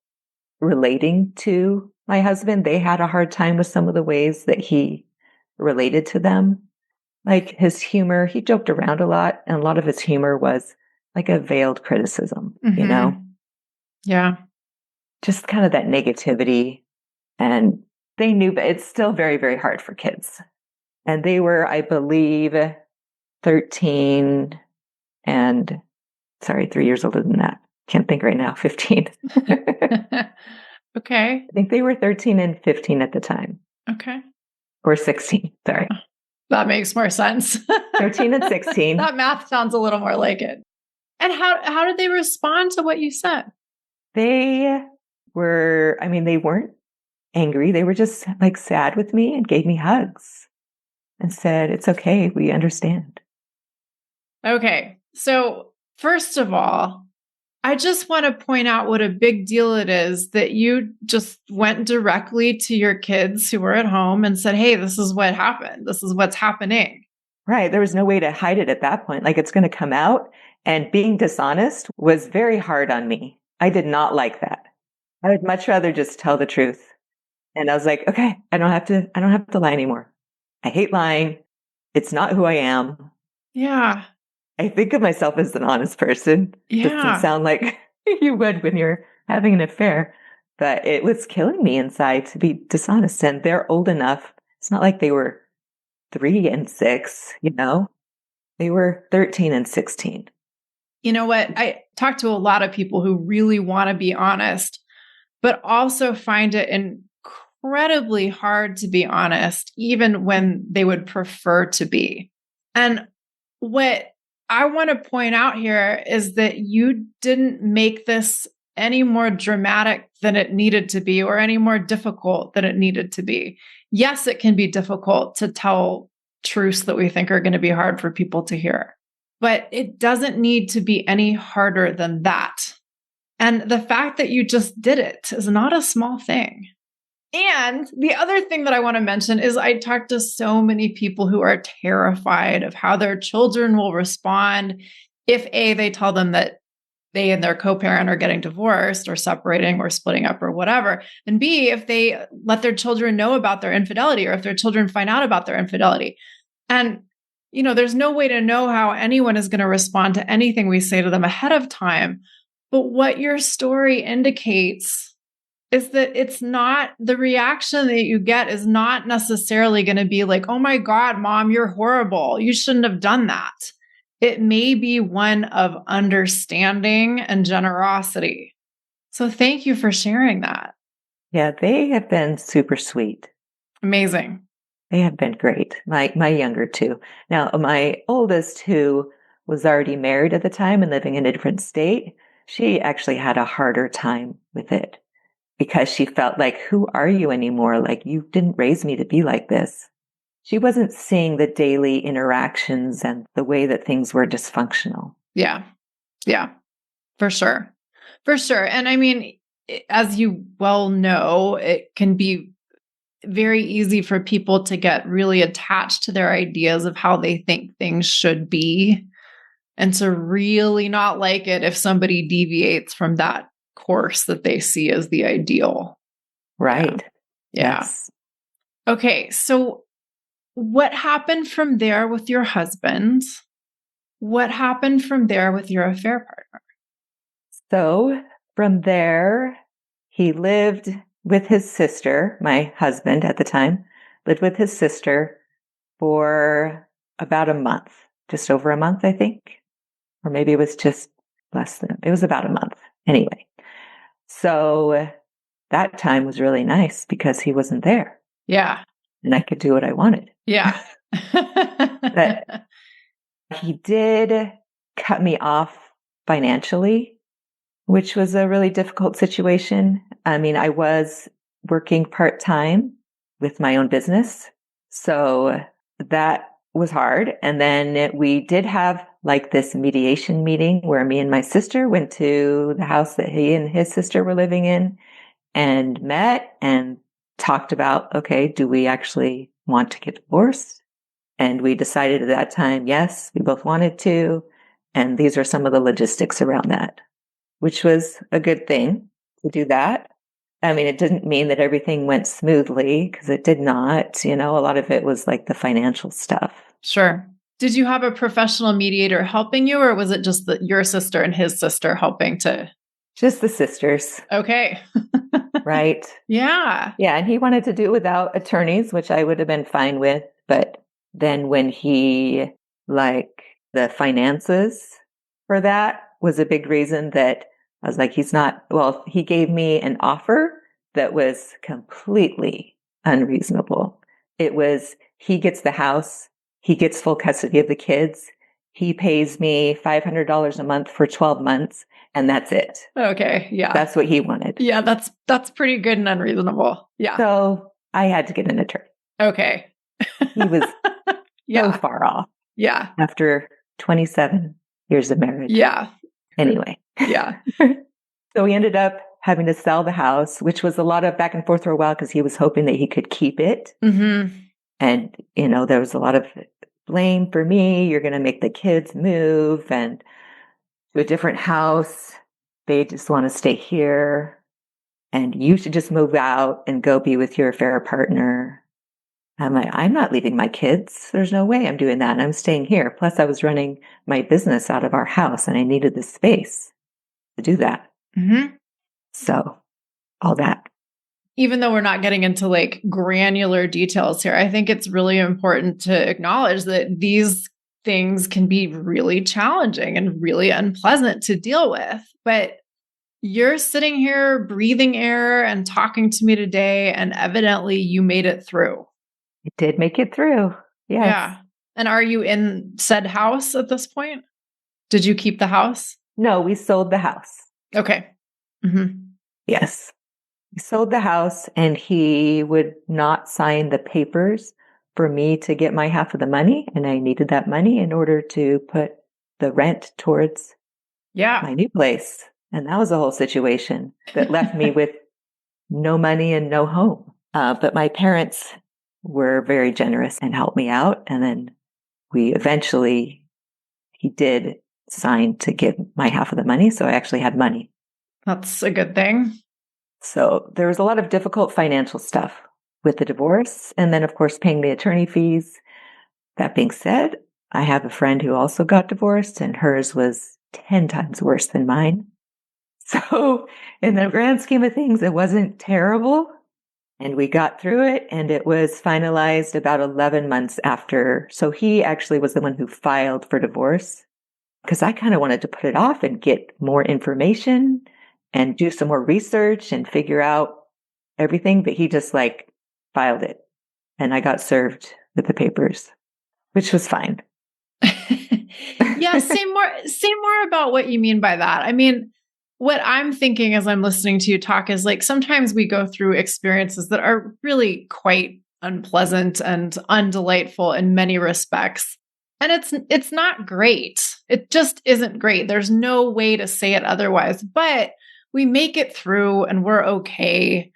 Speaker 4: relating to my husband. They had a hard time with some of the ways that he related to them. Like his humor, he joked around a lot, and a lot of his humor was like a veiled criticism,
Speaker 3: Yeah.
Speaker 4: just kind of that negativity. And they knew, but it's still very, very hard for kids. And they were, I believe, 13 and 3 years older than that. Can't think right now, 15.
Speaker 3: Okay.
Speaker 4: I think they were 13 and 15 at the time.
Speaker 3: Okay.
Speaker 4: Or 16, sorry.
Speaker 3: That makes more sense.
Speaker 4: 13 and 16.
Speaker 3: That math sounds a little more like it. And how did they respond to what you said?
Speaker 4: They weren't angry. They were just like sad with me and gave me hugs and said, "It's okay. We understand."
Speaker 3: Okay. So first of all, I just want to point out what a big deal it is that you just went directly to your kids who were at home and said, "Hey, this is what happened. This is what's happening."
Speaker 4: Right. There was no way to hide it at that point. Like, it's going to come out. And being dishonest was very hard on me. I did not like that. I would much rather just tell the truth. And I was like, okay, I don't have to lie anymore. I hate lying. It's not who I am.
Speaker 3: Yeah.
Speaker 4: I think of myself as an honest person.
Speaker 3: Yeah.
Speaker 4: Doesn't sound like you would when you're having an affair, but it was killing me inside to be dishonest. And they're old enough. It's not like they were 3 and 6, they were 13 and 16.
Speaker 3: You know what? I talk to a lot of people who really want to be honest, but also find it incredibly hard to be honest, even when they would prefer to be. And what I want to point out here is that you didn't make this any more dramatic than it needed to be or any more difficult than it needed to be. Yes, it can be difficult to tell truths that we think are going to be hard for people to hear, but it doesn't need to be any harder than that. And the fact that you just did it is not a small thing. And the other thing that I want to mention is I talk to so many people who are terrified of how their children will respond if A, they tell them that they and their co-parent are getting divorced or separating or splitting up or whatever. And B, if they let their children know about their infidelity or if their children find out about their infidelity. And, there's no way to know how anyone is going to respond to anything we say to them ahead of time. But what your story indicates is that it's not, the reaction that you get is not necessarily going to be like, "Oh my God, Mom, you're horrible. You shouldn't have done that." It may be one of understanding and generosity. So thank you for sharing that.
Speaker 4: Yeah, they have been super sweet.
Speaker 3: Amazing.
Speaker 4: They have been great. My younger two. Now, my oldest, who was already married at the time and living in a different state, she actually had a harder time with it because she felt like, who are you anymore? Like, you didn't raise me to be like this. She wasn't seeing the daily interactions and the way that things were dysfunctional.
Speaker 3: Yeah. Yeah, for sure. For sure. And I mean, as you well know, it can be very easy for people to get really attached to their ideas of how they think things should be and to really not like it if somebody deviates from that course that they see as the ideal.
Speaker 4: Right.
Speaker 3: Yeah.
Speaker 4: Yes.
Speaker 3: Okay. So what happened from there with your husband? What happened from there with your affair partner?
Speaker 4: So from there, he lived with his sister, my husband at the time, lived with his sister for about a month, just over a month, I think. Or maybe it was just it was about a month. Anyway, so that time was really nice because he wasn't there.
Speaker 3: Yeah.
Speaker 4: And I could do what I wanted.
Speaker 3: Yeah.
Speaker 4: But he did cut me off financially, which was a really difficult situation. I mean, I was working part-time with my own business. So that was hard. And then we did have like this mediation meeting where me and my sister went to the house that he and his sister were living in and met and talked about, okay, do we actually want to get divorced? And we decided at that time, yes, we both wanted to. And these are some of the logistics around that, which was a good thing to do that. I mean, it didn't mean that everything went smoothly because it did not. A lot of it was like the financial stuff.
Speaker 3: Sure. Did you have a professional mediator helping you, or was it just your sister and his sister helping to?
Speaker 4: Just the sisters.
Speaker 3: Okay.
Speaker 4: Right.
Speaker 3: Yeah.
Speaker 4: Yeah. And he wanted to do it without attorneys, which I would have been fine with. But then when the finances for that was a big reason that I was like, he gave me an offer that was completely unreasonable. It was, he gets the house, he gets full custody of the kids, he pays me $500 a month for 12 months, and that's it.
Speaker 3: Okay. Yeah.
Speaker 4: That's what he wanted.
Speaker 3: Yeah. That's pretty good and unreasonable. Yeah.
Speaker 4: So I had to get an attorney.
Speaker 3: Okay.
Speaker 4: He was
Speaker 3: Yeah.
Speaker 4: so far off
Speaker 3: Yeah.
Speaker 4: after 27 years of marriage.
Speaker 3: Yeah.
Speaker 4: Anyway.
Speaker 3: Yeah.
Speaker 4: So we ended up having to sell the house, which was a lot of back and forth for a while because he was hoping that he could keep it.
Speaker 3: Mm-hmm.
Speaker 4: And, there was a lot of blame for me. You're going to make the kids move and to a different house. They just want to stay here. And you should just move out and go be with your affair partner. I'm like, I'm not leaving my kids. There's no way I'm doing that. And I'm staying here. Plus, I was running my business out of our house and I needed the space to do that.
Speaker 3: Mm-hmm.
Speaker 4: So all that.
Speaker 3: Even though we're not getting into like granular details here, I think it's really important to acknowledge that these things can be really challenging and really unpleasant to deal with. But you're sitting here breathing air and talking to me today, and evidently you made it through.
Speaker 4: It did make it through. Yes.
Speaker 3: Yeah. And are you in said house at this point? Did you keep the house?
Speaker 4: No, we sold the house.
Speaker 3: Okay. Mm-hmm.
Speaker 4: Yes. We sold the house and he would not sign the papers for me to get my half of the money. And I needed that money in order to put the rent towards my new place. And that was a whole situation that left me with no money and no home. But my parents were very generous and helped me out. And then he did sign to get my half of the money. So I actually had money.
Speaker 3: That's a good thing.
Speaker 4: So there was a lot of difficult financial stuff with the divorce. And then, of course, paying the attorney fees. That being said, I have a friend who also got divorced and hers was 10 times worse than mine. So in the grand scheme of things, it wasn't terrible. And we got through it and it was finalized about 11 months after. So he actually was the one who filed for divorce because I kind of wanted to put it off and get more information and do some more research and figure out everything. But he just filed it and I got served with the papers, which was fine.
Speaker 3: Yeah. Say more about what you mean by that. I mean, what I'm thinking as I'm listening to you talk is sometimes we go through experiences that are really quite unpleasant and undelightful in many respects. And it's not great. It just isn't great. There's no way to say it otherwise, but we make it through and we're okay.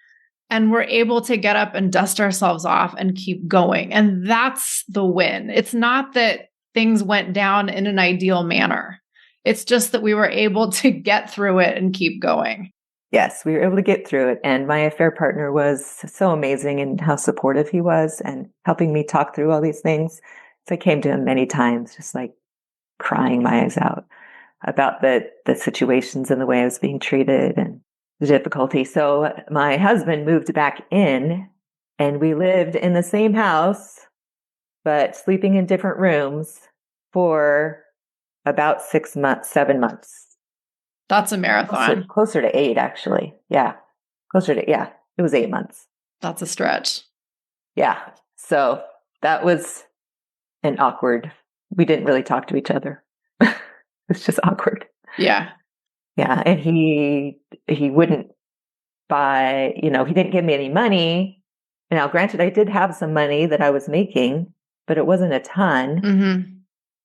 Speaker 3: And we're able to get up and dust ourselves off and keep going. And that's the win. It's not that things went down in an ideal manner. It's just that we were able to get through it and keep going.
Speaker 4: Yes, we were able to get through it. And my affair partner was so amazing in how supportive he was and helping me talk through all these things. So I came to him many times, just crying my eyes out about the situations and the way I was being treated and the difficulty. So my husband moved back in and we lived in the same house, but sleeping in different rooms for about 6 months, 7 months.
Speaker 3: That's a marathon.
Speaker 4: Closer to 8, actually. Yeah. It was 8 months.
Speaker 3: That's a stretch.
Speaker 4: Yeah. So that was we didn't really talk to each other. It was just awkward.
Speaker 3: Yeah.
Speaker 4: Yeah. And he wouldn't buy, he didn't give me any money. Now, granted, I did have some money that I was making, but it wasn't a ton.
Speaker 3: Mm-hmm.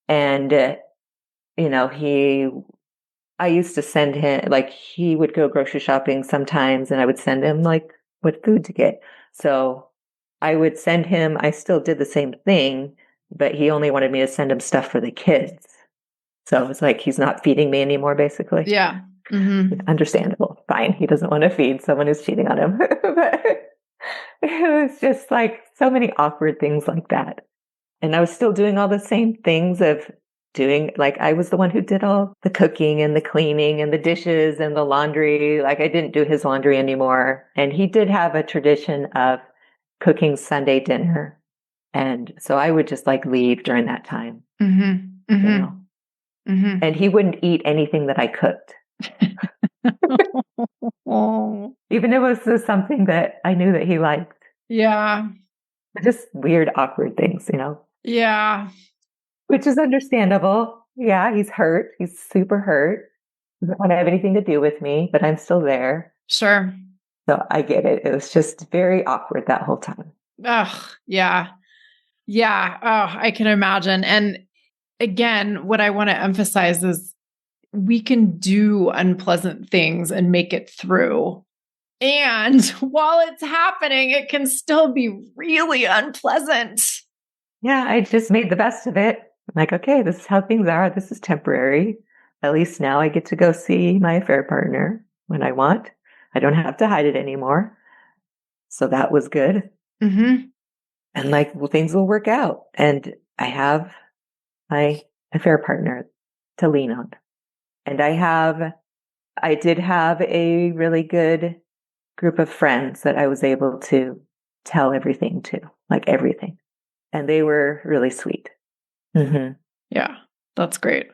Speaker 4: And I used to send him, like, he would go grocery shopping sometimes and I would send him like what food to get. So I would send him, I still did the same thing, but he only wanted me to send him stuff for the kids. So it's like he's not feeding me anymore, basically.
Speaker 3: Yeah. Mm-hmm.
Speaker 4: Understandable. Fine. He doesn't want to feed someone who's cheating on him. But it was just like so many awkward things like that. And I was still doing all the same things of doing, like, I was the one who did all the cooking and the cleaning and the dishes and the laundry. Like, I didn't do his laundry anymore. And he did have a tradition of cooking Sunday dinner. And so I would just like leave during that time,
Speaker 3: Mm-hmm. Mm-hmm.
Speaker 4: you know,
Speaker 3: Mm-hmm.
Speaker 4: and he wouldn't eat anything that I cooked. Even if it was something that I knew that he liked.
Speaker 3: Yeah.
Speaker 4: Just weird, awkward things,
Speaker 3: Yeah.
Speaker 4: which is understandable. Yeah, he's hurt. He's super hurt. He doesn't want to have anything to do with me, but I'm still there.
Speaker 3: Sure.
Speaker 4: So I get it. It was just very awkward that whole time.
Speaker 3: Ugh. Yeah. Yeah. Oh, I can imagine. And again, what I want to emphasize is we can do unpleasant things and make it through. And while it's happening, it can still be really unpleasant.
Speaker 4: Yeah, I just made the best of it. I'm like, okay, this is how things are. This is temporary. At least now I get to go see my affair partner when I want. I don't have to hide it anymore. So that was good.
Speaker 3: Mm-hmm.
Speaker 4: And like, well, things will work out. And I have my affair partner to lean on. And I did have a really good group of friends that I was able to tell everything to, like everything. And they were really sweet. Mm-hmm.
Speaker 3: Yeah, that's great.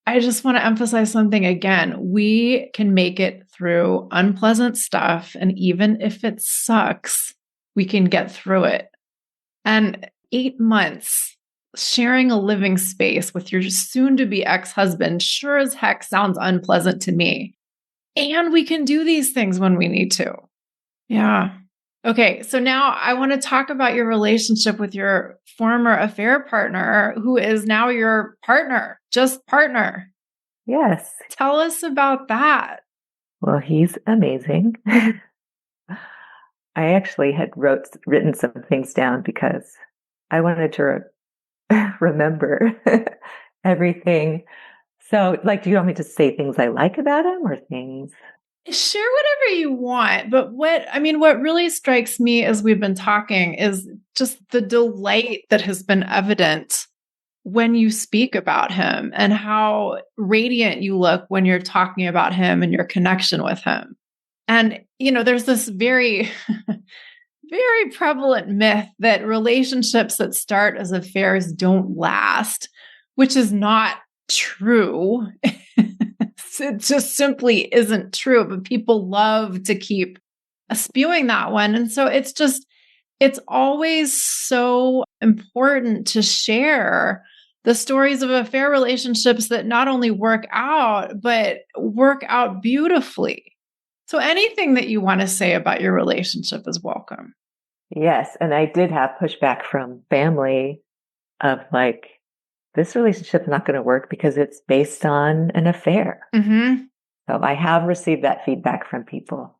Speaker 3: I just want to emphasize something again. We can make it through unpleasant stuff. And even if it sucks, we can get through it. And 8 months sharing a living space with your soon to be ex-husband sure as heck sounds unpleasant to me. And we can do these things when we need to. Yeah. Okay. So now I want to talk about your relationship with your former affair partner, who is now your partner, just partner.
Speaker 4: Yes.
Speaker 3: Tell us about that.
Speaker 4: Well, he's amazing. I actually had written some things down because I wanted to remember everything. So, like, do you want me to say things I like about him or things?
Speaker 3: Share whatever you want. But what really strikes me as we've been talking is just the delight that has been evident when you speak about him and how radiant you look when you're talking about him and your connection with him. And, there's this very, very prevalent myth that relationships that start as affairs don't last, which is not true. It just simply isn't true, but people love to keep spewing that one. And so it's always so important to share the stories of affair relationships that not only work out, but work out beautifully. So anything that you want to say about your relationship is welcome.
Speaker 4: Yes. And I did have pushback from family of like, this relationship is not going to work because it's based on an affair.
Speaker 3: Mm-hmm.
Speaker 4: So I have received that feedback from people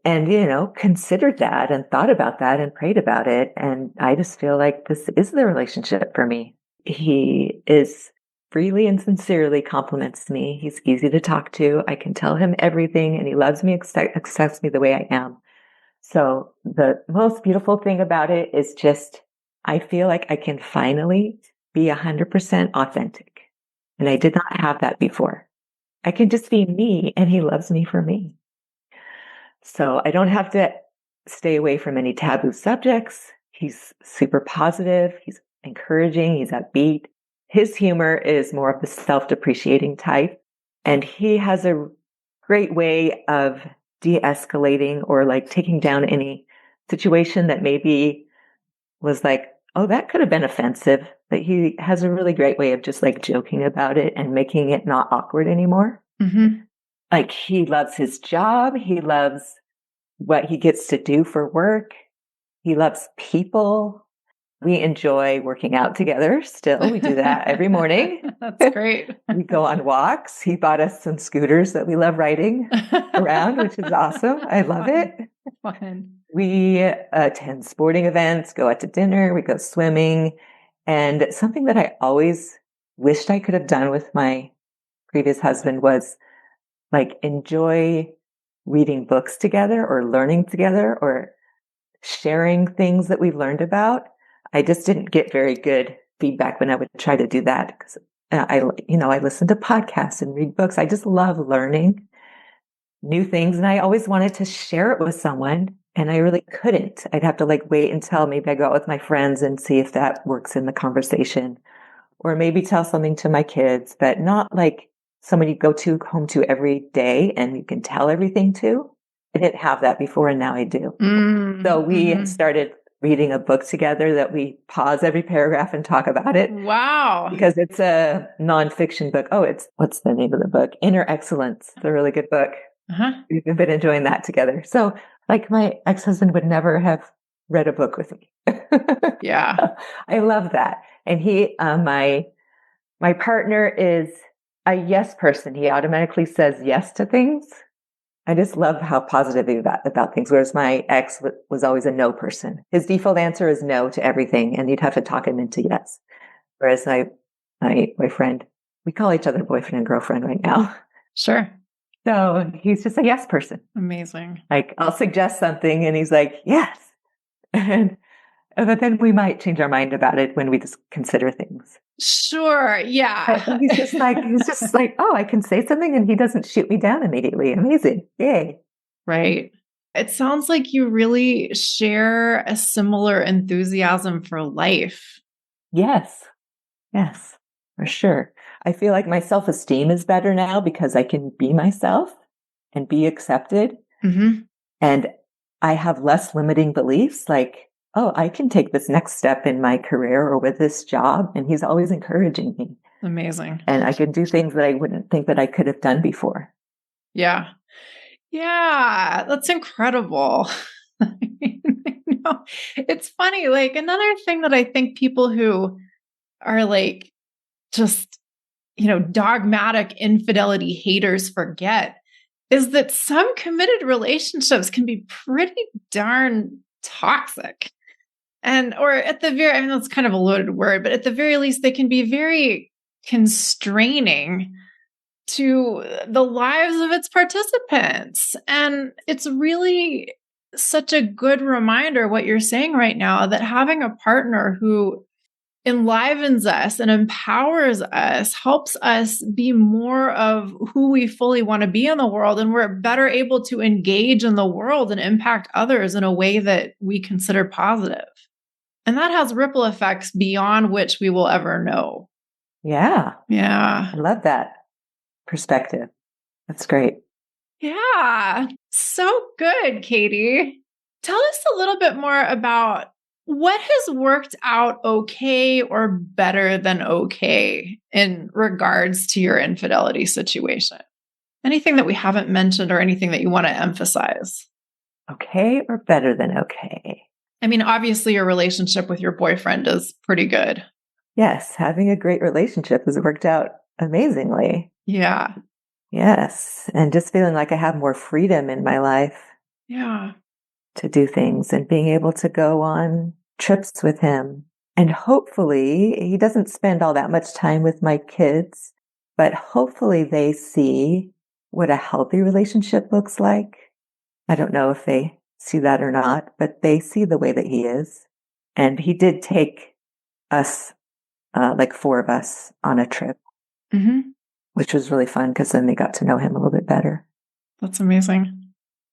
Speaker 4: and, considered that and thought about that and prayed about it. And I just feel like this is the relationship for me. He is freely and sincerely compliments me. He's easy to talk to. I can tell him everything and he loves me, accepts me the way I am. So the most beautiful thing about it is just, I feel like I can finally be 100% authentic. And I did not have that before. I can just be me and he loves me for me. So I don't have to stay away from any taboo subjects. He's super positive. He's encouraging. He's upbeat. His humor is more of the self-depreciating type. And he has a great way of de-escalating or like taking down any situation that maybe was like, oh, that could have been offensive. But he has a really great way of just like joking about it and making it not awkward anymore.
Speaker 3: Mm-hmm.
Speaker 4: Like he loves his job. He loves what he gets to do for work. He loves people. We enjoy working out together still. We do that every morning.
Speaker 3: That's great.
Speaker 4: We go on walks. He bought us some scooters that we love riding around, which is awesome. I love it.
Speaker 3: Fun.
Speaker 4: We attend sporting events, go out to dinner, we go swimming. And something that I always wished I could have done with my previous husband was like enjoy reading books together or learning together or sharing things that we've learned about. I just didn't get very good feedback when I would try to do that because I listen to podcasts and read books. I just love learning new things, and I always wanted to share it with someone, and I really couldn't. I'd have to like wait until maybe I go out with my friends and see if that works in the conversation, or maybe tell something to my kids, but not like someone you go to home to every day and you can tell everything to. I didn't have that before, and now I do. So we started reading a book together that we pause every paragraph and talk about it.
Speaker 3: Wow.
Speaker 4: Because it's a nonfiction book. Oh, what's the name of the book? Inner Excellence. It's a really good book.
Speaker 3: Uh-huh.
Speaker 4: We've been enjoying that together. So like my ex-husband would never have read a book with me.
Speaker 3: Yeah.
Speaker 4: I love that. And my partner is a yes person. He automatically says yes to things. I just love how positive he got about things. Whereas my ex was always a no person. His default answer is no to everything, and you'd have to talk him into yes. Whereas my boyfriend, we call each other boyfriend and girlfriend right now.
Speaker 3: Sure.
Speaker 4: So he's just a yes person.
Speaker 3: Amazing.
Speaker 4: Like I'll suggest something and he's like, yes. But then we might change our mind about it when we just consider things.
Speaker 3: Sure. Yeah.
Speaker 4: But he's just like, oh, I can say something and he doesn't shoot me down immediately. Amazing. Yay.
Speaker 3: Right. It sounds like you really share a similar enthusiasm for life.
Speaker 4: Yes. Yes, for sure. I feel like my self-esteem is better now because I can be myself and be accepted.
Speaker 3: Mm-hmm.
Speaker 4: And I have less limiting beliefs like, oh, I can take this next step in my career or with this job. And he's always encouraging me.
Speaker 3: Amazing.
Speaker 4: And I can do things that I wouldn't think that I could have done before.
Speaker 3: Yeah. Yeah. That's incredible. It's funny. Like another thing that I think people who are like just, dogmatic infidelity haters forget is that some committed relationships can be pretty darn toxic. Or at the very, I mean, that's kind of a loaded word, but at the very least, they can be very constraining to the lives of its participants. And it's really such a good reminder, what you're saying right now, that having a partner who enlivens us and empowers us, helps us be more of who we fully want to be in the world. And we're better able to engage in the world and impact others in a way that we consider positive. And that has ripple effects beyond which we will ever know.
Speaker 4: Yeah.
Speaker 3: Yeah.
Speaker 4: I love that perspective. That's great.
Speaker 3: Yeah. So good, Katie. Tell us a little bit more about what has worked out okay or better than okay in regards to your infidelity situation. Anything that we haven't mentioned or anything that you want to emphasize?
Speaker 4: Okay or better than okay?
Speaker 3: I mean, obviously your relationship with your boyfriend is pretty good.
Speaker 4: Yes, having a great relationship has worked out amazingly.
Speaker 3: Yeah.
Speaker 4: Yes, and just feeling like I have more freedom in my life.
Speaker 3: Yeah.
Speaker 4: To do things and being able to go on trips with him. And hopefully he doesn't spend all that much time with my kids, but hopefully they see what a healthy relationship looks like. I don't know if they see that or not, but they see the way that he is. And he did take us, like 4 of us on a trip, which was really fun because then they got to know him a little bit better.
Speaker 3: That's amazing.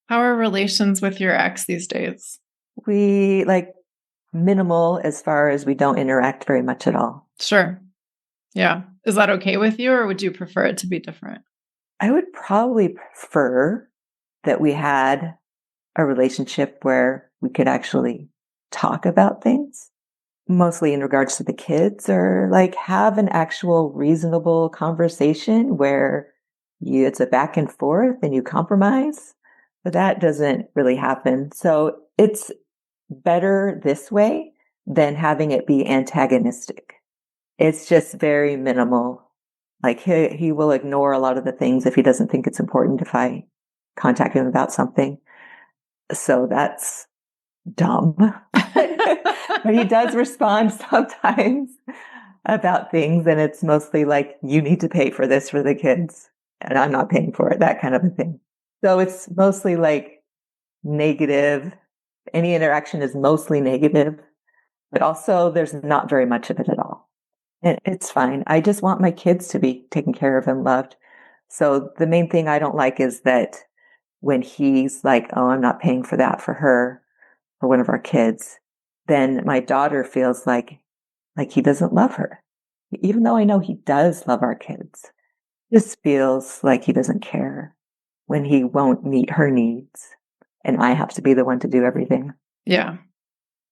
Speaker 3: How are relations with your ex these days?
Speaker 4: We minimal as far as we don't interact very much at all.
Speaker 3: Sure. Yeah. Is that okay with you, or would you prefer it to be different?
Speaker 4: I would probably prefer that we had a relationship where we could actually talk about things, mostly in regards to the kids, or have an actual reasonable conversation where it's a back and forth and you compromise. But that doesn't really happen. So it's better this way than having it be antagonistic. It's just very minimal. Like he will ignore a lot of the things if he doesn't think it's important if I contact him about something. So that's dumb. But he does respond sometimes about things, and it's mostly like, you need to pay for this for the kids, and I'm not paying for it, that kind of a thing. So it's mostly like negative. Any interaction is mostly negative, but also there's not very much of it at all. And it's fine. I just want my kids to be taken care of and loved. So the main thing I don't like is that when he's like, oh, I'm not paying for that for her, for one of our kids, then my daughter feels like he doesn't love her. Even though I know he does love our kids, just feels like he doesn't care when he won't meet her needs. And I have to be the one to do everything.
Speaker 3: Yeah.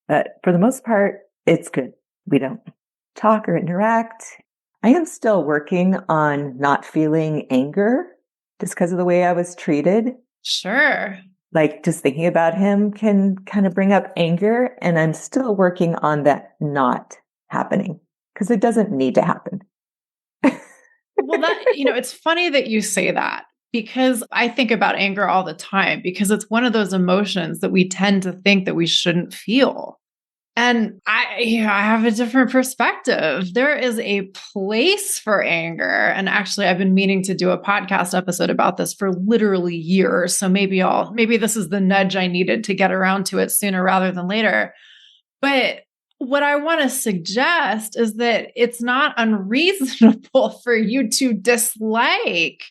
Speaker 4: But for the most part, it's good. We don't talk or interact. I am still working on not feeling anger just because of the way I was treated.
Speaker 3: Sure.
Speaker 4: Like just thinking about him can kind of bring up anger, and I'm still working on that not happening because it doesn't need to happen.
Speaker 3: Well, it's funny that you say that, because I think about anger all the time, because it's one of those emotions that we tend to think that we shouldn't feel. And I have a different perspective. There is a place for anger. And actually, I've been meaning to do a podcast episode about this for literally years. So maybe this is the nudge I needed to get around to it sooner rather than later. But what I want to suggest is that it's not unreasonable for you to dislike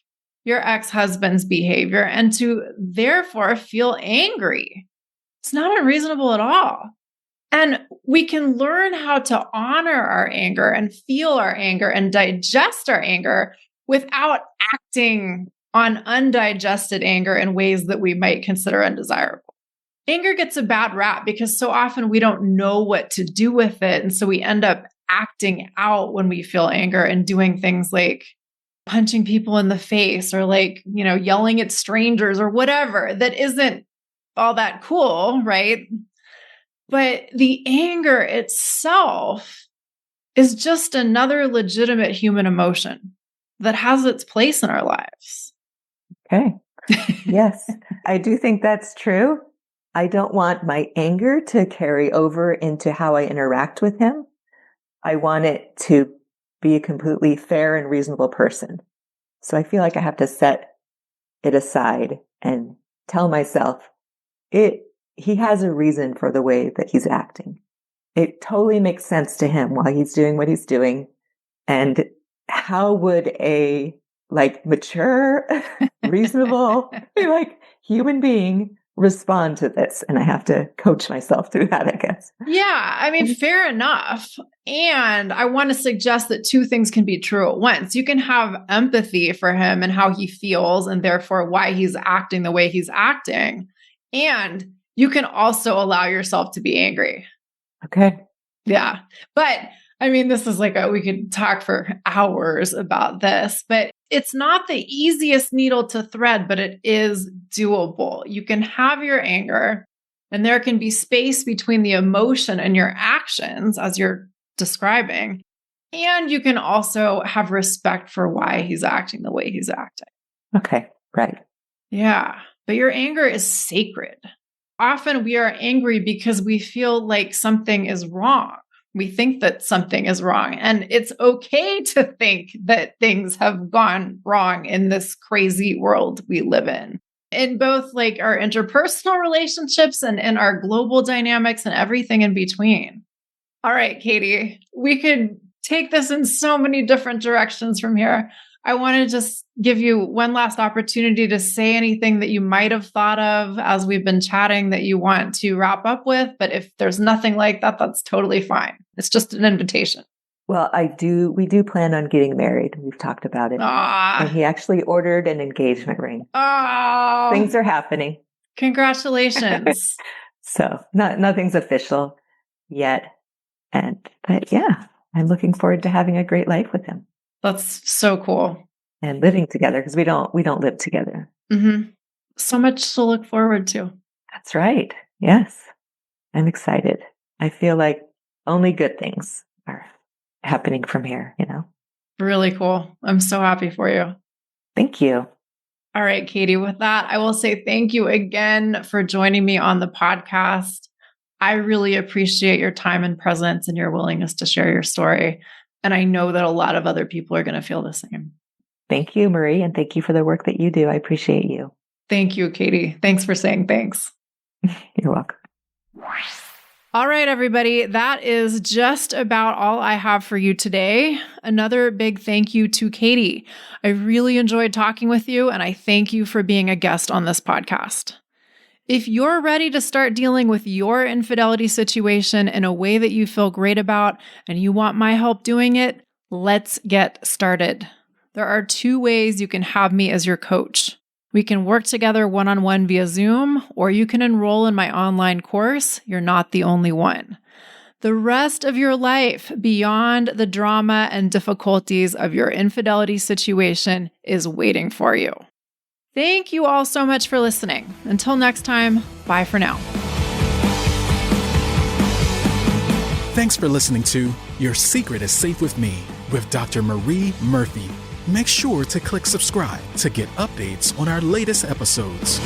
Speaker 3: your ex-husband's behavior and to therefore feel angry. It's not unreasonable at all. And we can learn how to honor our anger and feel our anger and digest our anger without acting on undigested anger in ways that we might consider undesirable. Anger gets a bad rap because so often we don't know what to do with it. And so we end up acting out when we feel anger and doing things like punching people in the face or yelling at strangers or whatever that isn't all that cool, right? But the anger itself is just another legitimate human emotion that has its place in our lives.
Speaker 4: Okay. Yes, I do think that's true. I don't want my anger to carry over into how I interact with him. I want it to be a completely fair and reasonable person. So I feel like I have to set it aside and tell myself he has a reason for the way that he's acting. It totally makes sense to him while he's doing what he's doing. And how would a mature, reasonable, human being respond to this? And I have to coach myself through that, I guess.
Speaker 3: Yeah, I mean, fair enough. And I want to suggest that two things can be true at once. You can have empathy for him and how he feels, and therefore why he's acting the way he's acting. And you can also allow yourself to be angry.
Speaker 4: Okay.
Speaker 3: Yeah. But I mean, this is we could talk for hours about this, but it's not the easiest needle to thread, but it is doable. You can have your anger, and there can be space between the emotion and your actions as you're describing. And you can also have respect for why he's acting the way he's acting.
Speaker 4: Okay. Right.
Speaker 3: Yeah. But your anger is sacred. Often we are angry because we feel like something is wrong. We think that something is wrong, and it's okay to think that things have gone wrong in this crazy world we live in both our interpersonal relationships and in our global dynamics and everything in between. All right, Katie, we could take this in so many different directions from here. I want to just give you one last opportunity to say anything that you might have thought of as we've been chatting that you want to wrap up with. But if there's nothing like that, that's totally fine. It's just an invitation.
Speaker 4: Well, we do plan on getting married. We've talked about it. And he actually ordered an engagement ring.
Speaker 3: Oh,
Speaker 4: things are happening.
Speaker 3: Congratulations.
Speaker 4: So nothing's official yet. But yeah, I'm looking forward to having a great life with him.
Speaker 3: That's so cool.
Speaker 4: And living together, because we don't live together.
Speaker 3: Mm-hmm. So much to look forward to.
Speaker 4: That's right. Yes. I'm excited. I feel like only good things are happening from here,
Speaker 3: Really cool. I'm so happy for you.
Speaker 4: Thank you.
Speaker 3: All right, Katie, with that, I will say thank you again for joining me on the podcast. I really appreciate your time and presence and your willingness to share your story. And I know that a lot of other people are going to feel the same.
Speaker 4: Thank you, Marie, and thank you for the work that you do. I appreciate you.
Speaker 3: Thank you, Katie. Thanks for saying thanks.
Speaker 4: You're welcome.
Speaker 3: All right, everybody, that is just about all I have for you today. Another big thank you to Katie. I really enjoyed talking with you, and I thank you for being a guest on this podcast. If you're ready to start dealing with your infidelity situation in a way that you feel great about and you want my help doing it, let's get started. There are 2 ways you can have me as your coach. We can work together one-on-one via Zoom, or you can enroll in my online course, You're Not the Only One. The rest of your life, beyond the drama and difficulties of your infidelity situation, is waiting for you. Thank you all so much for listening. Until next time, bye for now.
Speaker 1: Thanks for listening to Your Secret is Safe with Me with Dr. Marie Murphy. Make sure to click subscribe to get updates on our latest episodes.